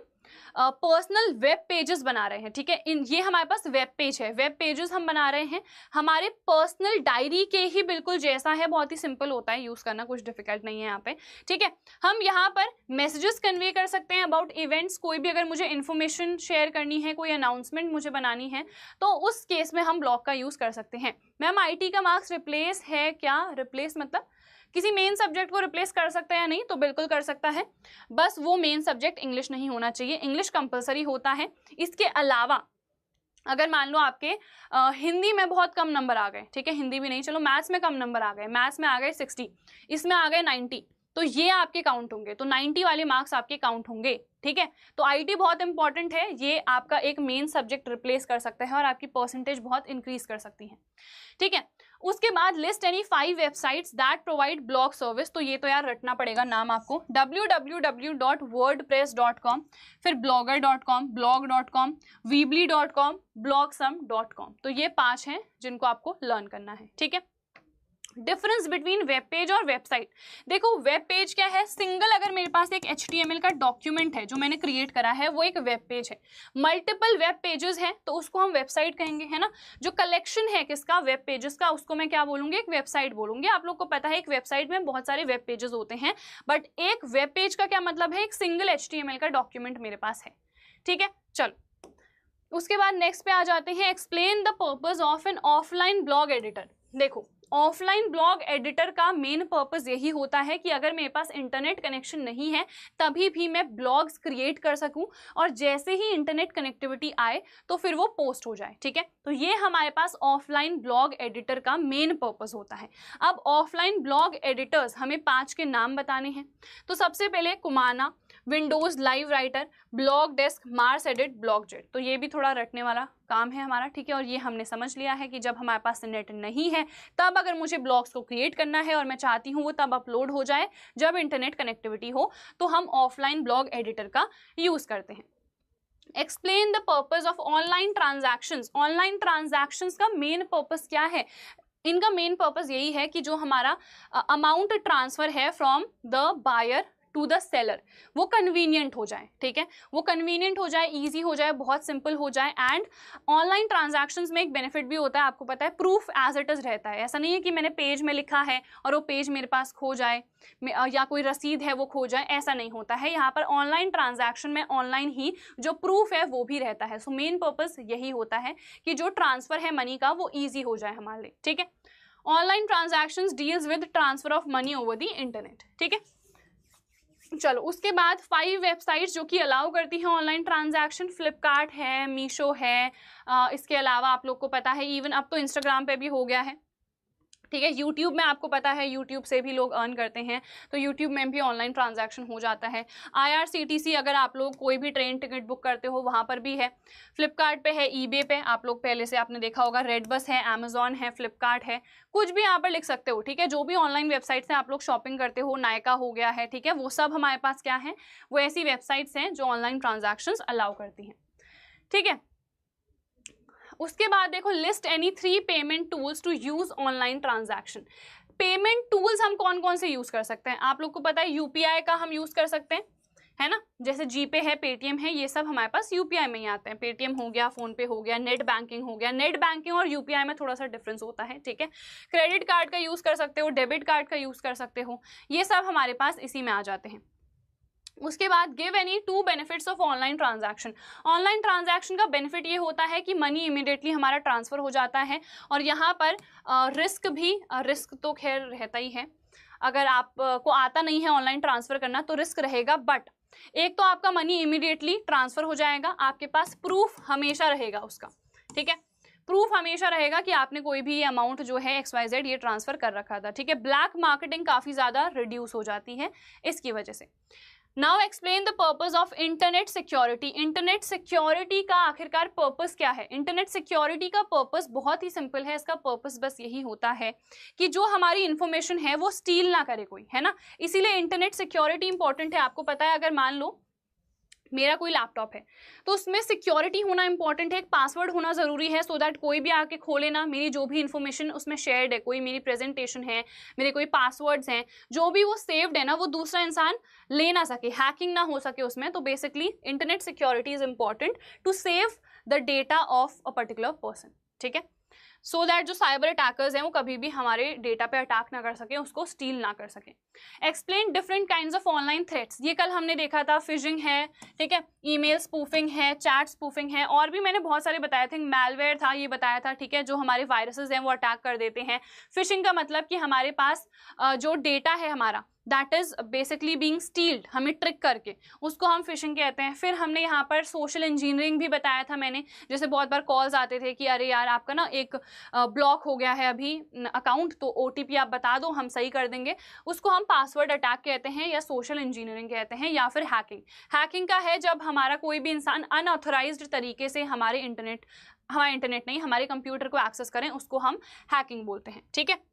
पर्सनल वेब पेजेस बना रहे हैं, ठीक है। ये हमारे पास वेब पेज है, वेब पेजेस हम बना रहे हैं हमारे पर्सनल डायरी के ही बिल्कुल जैसा है, बहुत ही सिंपल होता है यूज करना, कुछ डिफिकल्ट नहीं है यहाँ पे, ठीक है। हम यहाँ पर मैसेजेस कन्वे कर सकते हैं अबाउट इवेंट्स, कोई भी अगर मुझे इन्फॉर्मेशन शेयर करनी है, कोई अनाउंसमेंट मुझे बनानी है, तो उस केस में हम ब्लॉग का यूज कर सकते हैं। मैम IT का मार्क्स रिप्लेस है क्या, रिप्लेस मतलब किसी मेन सब्जेक्ट को रिप्लेस कर सकता है या नहीं, तो बिल्कुल कर सकता है, बस वो मेन सब्जेक्ट इंग्लिश नहीं होना चाहिए, इंग्लिश कंपलसरी होता है। इसके अलावा अगर मान लो आपके हिंदी में बहुत कम नंबर आ गए, ठीक है, हिंदी भी नहीं, चलो मैथ्स में कम नंबर आ गए, मैथ्स में आ गए 60, इसमें आ गए 90, तो ये आपके काउंट होंगे, तो 90 वाले मार्क्स आपके काउंट होंगे, ठीक है। तो IT बहुत इंपॉर्टेंट है, ये आपका एक मेन सब्जेक्ट रिप्लेस कर सकता है और आपकी परसेंटेज बहुत इंक्रीज कर सकती है, ठीक है। उसके बाद list any 5 websites that provide blog service, तो ये तो यार रटना पड़ेगा नाम आपको, www.wordpress.com, फिर blogger.com, blog.com, weebly.com, blogsum.com, तो ये 5 हैं जिनको आपको लर्न करना है, ठीक है। डिफरेंस बिटवीन वेब पेज और वेबसाइट, देखो वेब पेज क्या है, सिंगल अगर मेरे पास एक HTML का डॉक्यूमेंट है जो मैंने क्रिएट करा है, वो एक वेब पेज है। मल्टीपल वेब पेजेस हैं तो उसको हम वेबसाइट कहेंगे, है ना। जो कलेक्शन है किसका, वेब पेजेस का, उसको मैं क्या बोलूंगी, एक वेबसाइट बोलूंगी। आप लोग को पता है एक वेबसाइट में बहुत सारे वेब पेजेस होते हैं, बट एक वेब पेज का क्या मतलब है, एक सिंगल HTML का डॉक्यूमेंट मेरे पास है, ठीक है। चलो उसके बाद नेक्स्ट पे आ जाते हैं, explain the purpose of an offline blog editor. देखो ऑफलाइन ब्लॉग एडिटर का मेन पर्पस यही होता है कि अगर मेरे पास इंटरनेट कनेक्शन नहीं है तभी भी मैं ब्लॉग्स क्रिएट कर सकूं, और जैसे ही इंटरनेट कनेक्टिविटी आए तो फिर वो पोस्ट हो जाए, ठीक है। तो ये हमारे पास ऑफलाइन ब्लॉग एडिटर का मेन पर्पस होता है। अब ऑफलाइन ब्लॉग एडिटर्स हमें 5 के नाम बताने हैं, तो सबसे पहले कुमाना, Windows Live Writer, BlogDesk, MarsEdit, BlogJet, तो ये भी थोड़ा रटने वाला काम है हमारा, ठीक है। और ये हमने समझ लिया है कि जब हमारे पास नेट नहीं है तब अगर मुझे ब्लॉग्स को क्रिएट करना है और मैं चाहती हूँ वो तब अपलोड हो जाए जब इंटरनेट कनेक्टिविटी हो, तो हम ऑफलाइन ब्लॉग एडिटर का यूज करते हैं। Explain the purpose of online transactions, online transactions का मेन पर्पस क्या है। इनका मेन पर्पस यही है कि जो हमारा अमाउंट ट्रांसफर है from the buyer to the seller वो कन्वीनियंट हो जाए, ठीक है, वो कन्वीनियंट हो जाए, इजी हो जाए, बहुत सिंपल हो जाए। एंड ऑनलाइन ट्रांजैक्शंस में एक बेनिफिट भी होता है, आपको पता है, प्रूफ एज इट इज रहता है। ऐसा नहीं है कि मैंने पेज में लिखा है और वो पेज मेरे पास खो जाए या कोई रसीद है वो खो जाए, ऐसा नहीं होता है। यहाँ पर ऑनलाइन ट्रांजैक्शन में ऑनलाइन ही जो प्रूफ है वो भी रहता है। सो मेन पर्पस यही होता है कि जो ट्रांसफर है मनी का वो ईजी हो जाए हमारे लिए, ठीक है। Online transactions deals with transfer of money over the internet, ठीक है। चलो उसके बाद 5 वेबसाइट्स जो कि अलाउ करती हैं ऑनलाइन ट्रांजैक्शन, फ्लिपकार्ट है, मीशो है, इसके अलावा आप लोग को पता है इवन अब तो इंस्टाग्राम पे भी हो गया है, ठीक है। यूट्यूब में आपको पता है यूट्यूब से भी लोग अर्न करते हैं, तो यूट्यूब में भी ऑनलाइन ट्रांजैक्शन हो जाता है। IRCTC अगर आप लोग कोई भी ट्रेन टिकट बुक करते हो वहाँ पर भी है। फ्लिपकार्ट पे है, ईबे पे आप लोग पहले से आपने देखा होगा, रेडबस है, अमेजॉन है, फ्लिपकार्ट है, कुछ भी यहाँ पर लिख सकते हो, ठीक है। जो भी ऑनलाइन वेबसाइट से आप लोग शॉपिंग करते हो, नायका हो गया है, ठीक है, वो सब हमारे पास क्या है, वो ऐसी वेबसाइट्स हैं जो ऑनलाइन ट्रांजैक्शंस अलाउ करती हैं, ठीक है। उसके बाद देखो list any 3 payment tools to use online transaction. Payment tools हम कौन कौन से यूज कर सकते हैं? आप लोग को पता है यूपीआई का हम यूज कर सकते हैं, है ना, जैसे जीपे है, पेटीएम है, ये सब हमारे पास यूपीआई में ही आते हैं। पेटीएम हो गया, फोन पे हो गया, नेट बैंकिंग हो गया। नेट बैंकिंग और यूपीआई में थोड़ा सा डिफरेंस होता है, ठीक है। क्रेडिट कार्ड का यूज कर सकते हो, डेबिट कार्ड का यूज कर सकते हो, ये सब हमारे पास इसी में आ जाते हैं। उसके बाद give any 2 benefits of online transaction. Online transaction का बेनिफिट ये होता है कि मनी इमीडिएटली हमारा ट्रांसफर हो जाता है, और यहाँ पर रिस्क तो खैर रहता ही है। अगर आपको आता नहीं है ऑनलाइन ट्रांसफर करना तो रिस्क रहेगा, बट एक तो आपका मनी इमीडिएटली ट्रांसफर हो जाएगा, आपके पास प्रूफ हमेशा रहेगा उसका, ठीक है। प्रूफ हमेशा रहेगा कि आपने कोई भी अमाउंट जो है XYZ ये ट्रांसफर कर रखा था, ठीक है। ब्लैक मार्केटिंग काफी ज्यादा रिड्यूस हो जाती है इसकी वजह से। Now explain the purpose of internet security. Internet security का आखिरकार पर्पस क्या है? इंटरनेट सिक्योरिटी का पर्पस बहुत ही सिंपल है। इसका पर्पस बस यही होता है कि जो हमारी इंफॉर्मेशन है वो स्टील ना करे कोई, है ना। इसीलिए इंटरनेट सिक्योरिटी इंपॉर्टेंट है। आपको पता है, अगर मान लो मेरा कोई लैपटॉप है तो उसमें सिक्योरिटी होना इंपॉर्टेंट है, एक पासवर्ड होना जरूरी है, सो दैट कोई भी आके खोले ना, मेरी जो भी इंफॉर्मेशन उसमें शेयर्ड है, कोई मेरी प्रेजेंटेशन है, मेरे कोई पासवर्ड्स हैं, जो भी वो सेव्ड है ना, वो दूसरा इंसान ले ना सके, हैकिंग ना हो सके उसमें। तो basically internet security is important to save the data of a particular person, ठीक है, सो दैट जो साइबर अटैकर्स हैं वो कभी भी हमारे डेटा पे अटैक ना कर सके, उसको स्टील ना कर सके। Explain different kinds of online threats. ये कल हमने देखा था, फिशिंग है, ठीक है, ईमेल स्पूफिंग है, चैट स्पूफिंग है, और भी मैंने बहुत सारे बताए थे। मैलवेयर था, ये बताया था, ठीक है, जो हमारे वायरसेस हैं वो अटैक कर देते हैं। फिशिंग का मतलब कि हमारे पास जो डेटा है हमारा, that is basically being stealth, हमें ट्रिक करके, उसको हम फिशिंग कहते हैं। फिर हमने यहाँ पर सोशल इंजीनियरिंग भी बताया था मैंने, जैसे बहुत बार कॉल्स आते थे कि अरे यार आपका ना एक ब्लॉक हो गया है अभी अकाउंट, तो OTP आप बता दो, हम सही कर देंगे। उसको हम पासवर्ड अटैक कहते हैं, या सोशल इंजीनियरिंग कहते हैं, या फिर हैकिंग। हैकिंग का है जब हमारा कोई भी इंसान अनऑथराइज्ड तरीके से हमारे इंटरनेट नहीं, हमारे कंप्यूटर को एक्सेस करें, उसको हम हैकिंग बोलते हैं, ठीक है।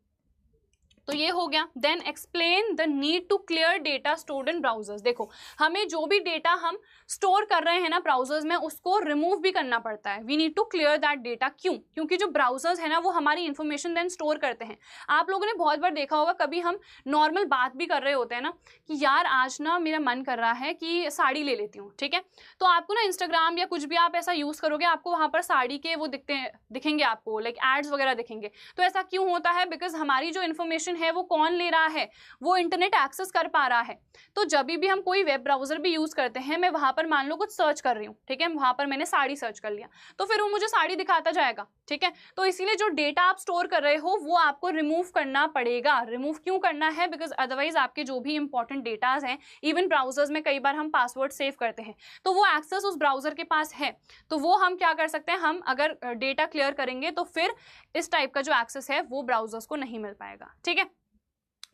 तो ये हो गया। Then explain the need to clear data stored in browsers. देखो, हमें जो भी डेटा हम स्टोर कर रहे हैं ना ब्राउजर्स में, उसको रिमूव भी करना पड़ता है। We need to clear that data. क्यों? क्योंकि जो ब्राउजर्स है ना वो हमारी इन्फॉर्मेशन देन स्टोर करते हैं। आप लोगों ने बहुत बार देखा होगा, कभी हम नॉर्मल बात भी कर रहे होते हैं ना कि यार आज ना मेरा मन कर रहा है कि साड़ी ले लेती हूँ, ठीक है, तो आपको ना इंस्टाग्राम या कुछ भी आप ऐसा यूज करोगे, आपको वहां पर साड़ी के वो दिखेंगे आपको, लाइक एड्स वगैरह दिखेंगे। तो ऐसा क्यों होता है? बिकॉज हमारी जो इन्फॉर्मेशन है वो कौन ले रहा है? वो इंटरनेट एक्सेस कर पा रहा है। तो जब भी हम कोई वेब ब्राउजर भी यूज करते हैं, मैं वहां पर मान लो कुछ सर्च कर रही हूँ, ठीक है, वहां पर मैंने साड़ी सर्च कर लिया, तो फिर वो मुझे साड़ी दिखाता जाएगा, ठीक है। तो इसीलिए जो डेटा आप स्टोर कर रहे हो वो आपको रिमूव करना पड़ेगा। रिमूव क्यों करना है? बिकॉज अदरवाइज आपके जो भी इंपॉर्टेंट डेटाज हैं, इवन ब्राउजर्स में कई बार हम पासवर्ड सेव करते हैं, तो वो एक्सेस उस ब्राउजर के पास है, तो वो हम क्या कर सकते हैं, हम अगर डेटा क्लियर करेंगे तो फिर इस टाइप का जो एक्सेस है वो ब्राउजर्स को नहीं मिल पाएगा, ठीक है।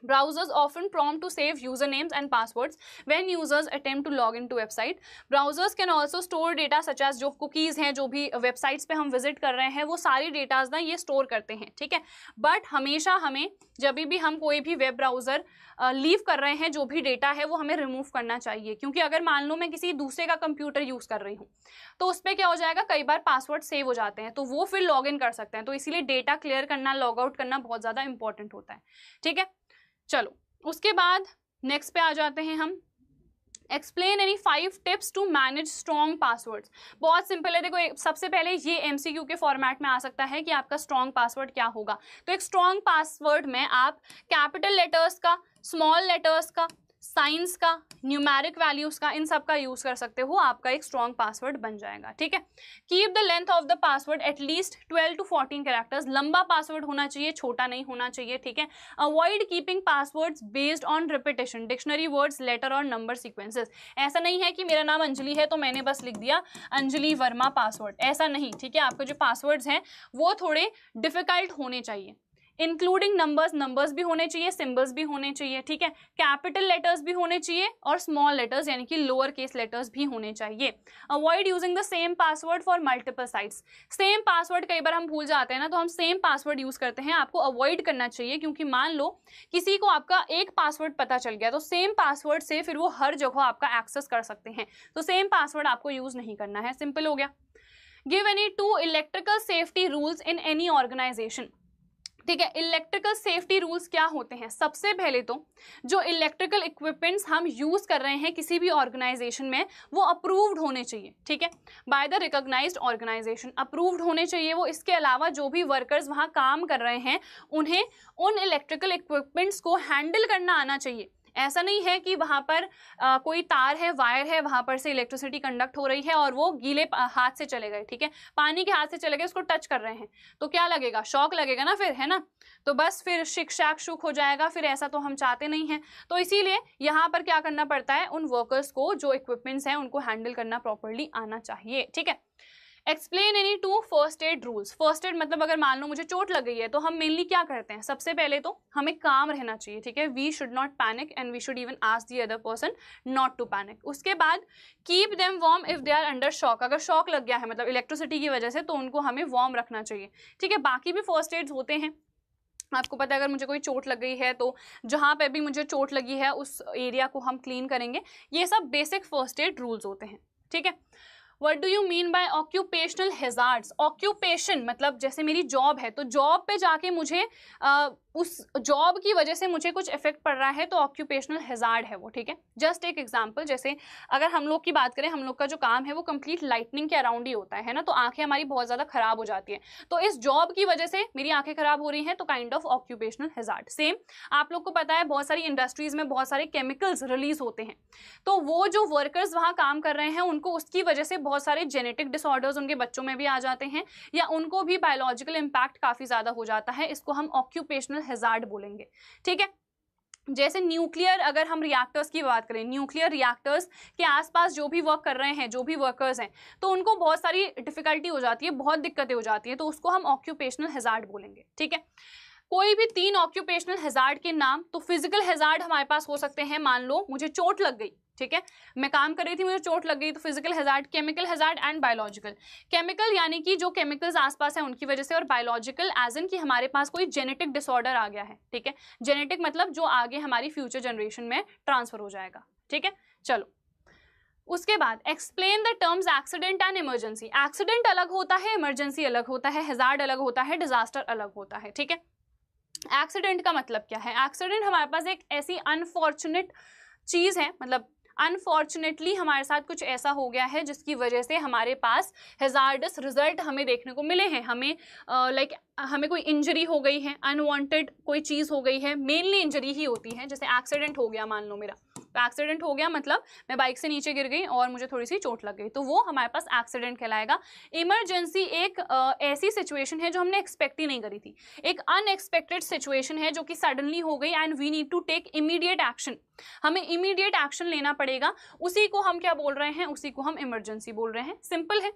Browsers often prompt to save usernames and passwords when users attempt to log into website. Browsers can also store data such as जो cookies हैं, जो भी वेबसाइट्स पे हम विजिट कर रहे हैं, वो सारी डेटाज ना ये स्टोर करते हैं, ठीक है। बट हमेशा हमें जब भी हम कोई भी वेब ब्राउजर लीव कर रहे हैं, जो भी डेटा है वो हमें रिमूव करना चाहिए, क्योंकि अगर मान लो मैं किसी दूसरे का कंप्यूटर यूज कर रही हूँ तो उस पर क्या हो जाएगा, कई बार पासवर्ड सेव हो जाते हैं, तो वो फिर लॉग इन कर सकते हैं। तो इसीलिए डेटा क्लियर करना, लॉग आउट करना बहुत ज्यादा इंपॉर्टेंट होता है, ठीक है। चलो उसके बाद नेक्स्ट पे आ जाते हैं हम। Explain any 5 tips to manage strong passwords. बहुत सिंपल है। देखो, सबसे पहले ये MCQ के फॉर्मेट में आ सकता है कि आपका स्ट्रॉन्ग पासवर्ड क्या होगा। तो एक स्ट्रॉन्ग पासवर्ड में आप कैपिटल लेटर्स का, स्मॉल लेटर्स का, साइंस का, न्यूमेरिक वैल्यूज का, इन सब का यूज कर सकते हो, आपका एक स्ट्रॉन्ग पासवर्ड बन जाएगा, ठीक है। Keep the length of the password at least 12 to 14 characters. लंबा पासवर्ड होना चाहिए, छोटा नहीं होना चाहिए, ठीक है। Avoid keeping passwords based on repetition, dictionary words, letter और नंबर सीक्वेंसेस। ऐसा नहीं है कि मेरा नाम अंजलि है तो मैंने बस लिख दिया अंजलि वर्मा पासवर्ड, ऐसा नहीं, ठीक है। आपके जो पासवर्ड्स हैं वो थोड़े डिफिकल्ट होने चाहिए। इंक्लूडिंग नंबर्स भी होने चाहिए, सिंबल्स भी होने चाहिए, ठीक है। कैपिटल लेटर्स भी होने चाहिए और स्मॉल लेटर्स यानी कि लोअर केस लेटर्स भी होने चाहिए। Avoid using the same password for multiple sites. Same password कई बार हम भूल जाते हैं ना, तो हम सेम पासवर्ड यूज करते हैं, आपको अवॉइड करना चाहिए, क्योंकि मान लो किसी को आपका एक पासवर्ड पता चल गया तो सेम पासवर्ड से फिर वो हर जगह आपका एक्सेस कर सकते हैं, तो सेम पासवर्ड आपको यूज नहीं करना है। सिंपल हो गया। Give any 2 electrical safety rules in any organization. ठीक है। इलेक्ट्रिकल सेफ्टी रूल्स क्या होते हैं? सबसे पहले तो जो इलेक्ट्रिकल इक्विपमेंट्स हम यूज कर रहे हैं किसी भी ऑर्गेनाइजेशन में, वो अप्रूव्ड होने चाहिए, ठीक है, by the recognized organization, approved होने चाहिए वो। इसके अलावा जो भी वर्कर्स वहां काम कर रहे हैं उन्हें उन इलेक्ट्रिकल इक्विपमेंट्स को हैंडल करना आना चाहिए। ऐसा नहीं है कि वहां पर कोई तार है, वायर है, वहां पर से इलेक्ट्रिसिटी कंडक्ट हो रही है और वो गीले हाथ से चले गए, ठीक है, पानी के हाथ से चले गए, उसको टच कर रहे हैं तो क्या लगेगा? शॉक लगेगा ना फिर, है ना? तो बस फिर शिक शाक शुक हो जाएगा, फिर ऐसा तो हम चाहते नहीं हैं। तो इसीलिए यहाँ पर क्या करना पड़ता है, उन वर्कर्स को जो इक्विपमेंट्स हैं उनको हैंडल करना प्रॉपरली आना चाहिए, ठीक है। Explain any 2 first aid rules. First aid मतलब अगर मान लो मुझे चोट लग गई है तो हम मेनली क्या करते हैं? सबसे पहले तो हमें काम रहना चाहिए, ठीक है, we should not panic and we should even ask the other person not to panic. उसके बाद keep them warm if they are under shock. अगर शॉक लग गया है मतलब इलेक्ट्रिसिटी की वजह से, तो उनको हमें वार्म रखना चाहिए, ठीक है। बाकी भी फर्स्ट एड्स होते हैं, आपको पता है अगर मुझे कोई चोट लग गई है तो जहाँ पे भी मुझे चोट लगी है उस एरिया को हम क्लीन करेंगे। ये सब बेसिक फर्स्ट एड रूल्स होते हैं, ठीक है। What do you mean by occupational hazards? Occupation मतलब जैसे मेरी जॉब है तो जॉब पे जाके मुझे उस जॉब की वजह से मुझे कुछ इफेक्ट पड़ रहा है तो ऑक्यूपेशनल हैजार्ड है वो, ठीक है। जस्ट एक एग्जांपल, जैसे अगर हम लोग की बात करें, हम लोग का जो काम है वो कंप्लीट लाइटनिंग के अराउंड ही होता है ना, तो आंखें हमारी बहुत ज़्यादा खराब हो जाती है, तो इस जॉब की वजह से मेरी आंखें खराब हो रही हैं तो kind of occupational hazard. Same आप लोग को पता है बहुत सारी इंडस्ट्रीज में बहुत सारे केमिकल्स रिलीज होते हैं, तो वो जो वर्कर्स वहाँ काम कर रहे हैं उनको उसकी वजह से बहुत सारे जेनेटिक डिसऑर्डर्स उनके बच्चों में भी आ जाते हैं या उनको भी बायोलॉजिकल इम्पैक्ट काफ़ी ज़्यादा हो जाता है। इसको हम ऑक्यूपेशनल हैजार्ड बोलेंगे, ठीक है। जैसे न्यूक्लियर, अगर हम रिएक्टर्स की बात करें, न्यूक्लियर रिएक्टर्स के आसपास जो भी वर्क कर रहे हैं, जो भी वर्कर्स हैं, तो उनको बहुत सारी डिफिकल्टी हो जाती है, बहुत दिक्कतें हो जाती है, तो उसको हम ऑक्यूपेशनल हैजार्ड बोलेंगे, ठीक है। कोई भी 3 ऑक्यूपेशनल हैजार्ड के नाम। तो फिजिकल हैजार्ड हमारे पास हो सकते हैं, मान लो मुझे चोट लग गई, ठीक है, मैं काम कर रही थी, मुझे चोट लग गई, तो physical hazard, chemical hazard and biological. Chemical यानी कि जो केमिकल्स आसपास है उनकी वजह से, और बायोलॉजिकल एज इन कि हमारे पास कोई जेनेटिक डिसऑर्डर आ गया है, ठीक है। जेनेटिक मतलब जो आगे हमारी फ्यूचर जनरेशन में ट्रांसफर हो जाएगा, ठीक है। चलो उसके बाद explain the terms accident and emergency. Accident अलग होता है, इमरजेंसी अलग होता है, हैजार्ड अलग होता है, डिजास्टर अलग होता है, ठीक है। एक्सीडेंट का मतलब क्या है? एक्सीडेंट हमारे पास एक ऐसी अनफॉर्चुनेट चीज है, मतलब अनफॉर्चुनेटली हमारे साथ कुछ ऐसा हो गया है जिसकी वजह से हमारे पास हैजार्डस रिजल्ट हमें देखने को मिले हैं। हमें हमें कोई इंजरी हो गई है, अनवांटेड कोई चीज़ हो गई है, मेनली इंजरी ही होती है। जैसे एक्सीडेंट हो गया, मान लो मेरा, तो एक्सीडेंट हो गया मतलब मैं बाइक से नीचे गिर गई और मुझे थोड़ी सी चोट लग गई, तो वो हमारे पास एक्सीडेंट कहलाएगा। इमरजेंसी एक ऐसी सिचुएशन है जो हमने एक्सपेक्ट ही नहीं करी थी, एक अनएक्सपेक्टेड सिचुएशन है जो कि सडनली हो गई and we need to take immediate action, हमें इमीडिएट एक्शन लेना पड़ेगा। उसी को हम क्या बोल रहे हैं? उसी को हम इमरजेंसी बोल रहे हैं, सिंपल है।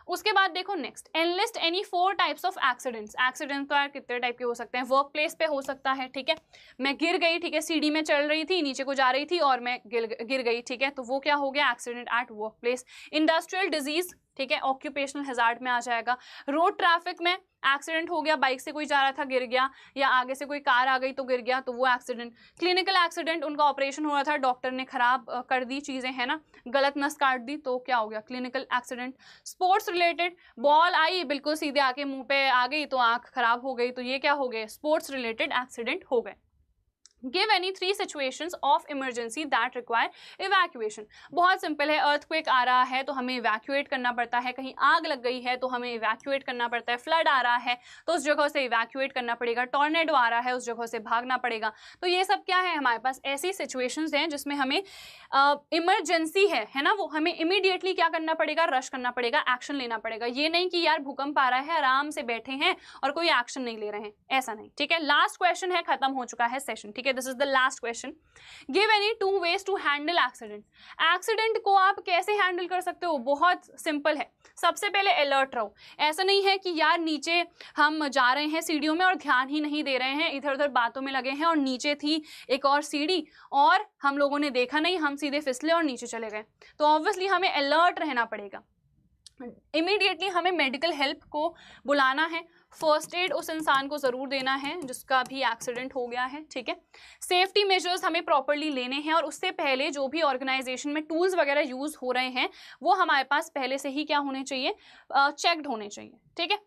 उसके बाद देखो next, enlist any 4 types of accidents. Accident तो यार कितने टाइप के हो सकते हैं? वर्क प्लेस पे हो सकता है, ठीक है, मैं गिर गई, ठीक है, सीढ़ी में चल रही थी, नीचे को जा रही थी और मैं गिर गई, ठीक है, तो वो क्या हो गया? Accident at work place. Industrial disease, ठीक है, ऑक्यूपेशनल हैजार्ड में आ जाएगा। रोड ट्रैफिक में एक्सीडेंट हो गया, बाइक से कोई जा रहा था गिर गया, या आगे से कोई कार आ गई तो गिर गया, तो वो एक्सीडेंट। क्लिनिकल एक्सीडेंट, उनका ऑपरेशन हो रहा था, डॉक्टर ने खराब कर दी चीजें, है ना, गलत नस काट दी, तो क्या हो गया? Clinical accident. Sports related, ball eye बिल्कुल सीधे आके मुंह पे आ गई तो आंख खराब हो गई, तो ये क्या हो गए? स्पोर्ट्स रिलेटेड एक्सीडेंट हो गए। Give any 3 situations of emergency that require evacuation. बहुत सिंपल है, अर्थक्वेक आ रहा है तो हमें इवैक्यूएट करना पड़ता है, कहीं आग लग गई है तो हमें इवैक्यूएट करना पड़ता है, फ्लड आ रहा है तो उस जगह से इवैक्यूएट करना पड़ेगा, टॉर्नेडो आ रहा है उस जगह से भागना पड़ेगा। तो ये सब क्या है? हमारे पास ऐसी सिचुएशंस हैं जिसमें हमें इमरजेंसी है ना, वो हमें इमीडिएटली क्या करना पड़ेगा? रश करना पड़ेगा, एक्शन लेना पड़ेगा। ये नहीं कि यार भूकंप आ रहा है, आराम से बैठे हैं और कोई एक्शन नहीं ले रहे हैं, ऐसा नहीं, ठीक है। लास्ट क्वेश्चन है, खत्म हो चुका है सेशन, ठीक है, this is the last question. Give any 2 ways to handle accident. Accident को आप कैसे हैंडल कर सकते हो? बहुत सिंपल है। सबसे पहले अलर्ट रहो। ऐसा नहीं है कि यार नीचे हम जा रहे हैं सीढ़ियों में और ध्यान ही नहीं दे रहे हैं, इधर उधर बातों में लगे हैं और नीचे थी एक और सीढ़ी और हम लोगों ने देखा नहीं, हम सीधे फिसले और नीचे चले गए, तो ऑब्वियसली हमें अलर्ट रहना पड़ेगा। इमीडिएटली हमें मेडिकल हेल्प को बुलाना है, फर्स्ट एड उस इंसान को ज़रूर देना है जिसका भी एक्सीडेंट हो गया है, ठीक है। सेफ्टी मेजर्स हमें प्रॉपरली लेने हैं और उससे पहले जो भी ऑर्गेनाइजेशन में टूल्स वगैरह यूज़ हो रहे हैं वो हमारे पास पहले से ही क्या होने चाहिए? चेक्ड होने चाहिए, ठीक है।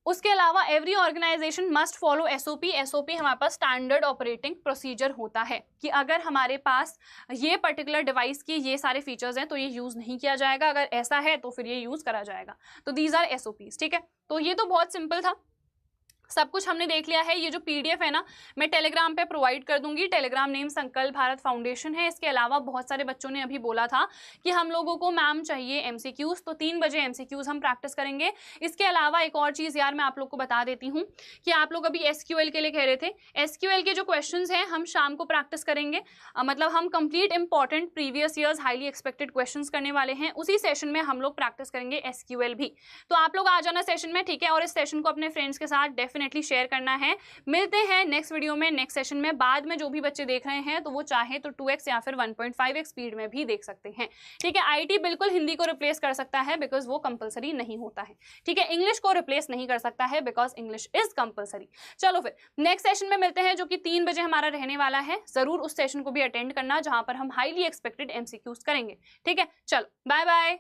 उसके अलावा every organisation must follow SOP. SOP हमारे पास स्टैंडर्ड ऑपरेटिंग प्रोसीजर होता है कि अगर हमारे पास ये पर्टिकुलर डिवाइस की ये सारे फीचर्स हैं तो ये यूज नहीं किया जाएगा, अगर ऐसा है तो फिर ये यूज करा जाएगा। तो दीज आर एसओपीज, ठीक है। तो ये तो बहुत सिंपल था, सब कुछ हमने देख लिया है। ये जो पीडीएफ है ना, मैं टेलीग्राम पे प्रोवाइड कर दूंगी। टेलीग्राम नेम संकल्प भारत फाउंडेशन है। इसके अलावा बहुत सारे बच्चों ने अभी बोला था कि हम लोगों को मैम चाहिए एमसीक्यूज, तो 3 बजे एमसीक्यूज हम प्रैक्टिस करेंगे। इसके अलावा एक और चीज यार मैं आप लोग को बता देती हूँ कि आप लोग अभी एसक्यूएल के लिए कह रहे थे, एसक्यूएल के जो क्वेश्चन हैं हम शाम को प्रैक्टिस करेंगे। मतलब हम complete important previous years highly expected question करने वाले हैं। उसी सेशन में हम लोग प्रैक्टिस करेंगे एसक्यूएल भी। तो आप लोग आ जाना सेशन में, ठीक है। और इस सेशन को अपने फ्रेंड्स के साथ डेफिनेटली शेयर करना है। मिलते हैं नेक्स्ट वीडियो में, नेक्स्ट सेशन में। बाद में जो भी बच्चे देख रहे हैं तो वो चाहे तो 2x या फिर 1.5x स्पीड में भी देख सकते हैं, ठीक है। आईटी बिल्कुल हिंदी को रिप्लेस कर सकता है बिकॉज वो कंपलसरी नहीं होता है, ठीक है। इंग्लिश को रिप्लेस नहीं कर सकता है बिकॉज इंग्लिश इज कंपलसरी। चलो फिर नेक्स्ट सेशन में मिलते हैं जो कि 3 बजे हमारा रहने वाला है। जरूर उस सेशन को भी अटेंड करना जहां पर हम हाईली एक्सपेक्टेड एमसीक्यूज करेंगे, ठीक है। चलो बाय बाय।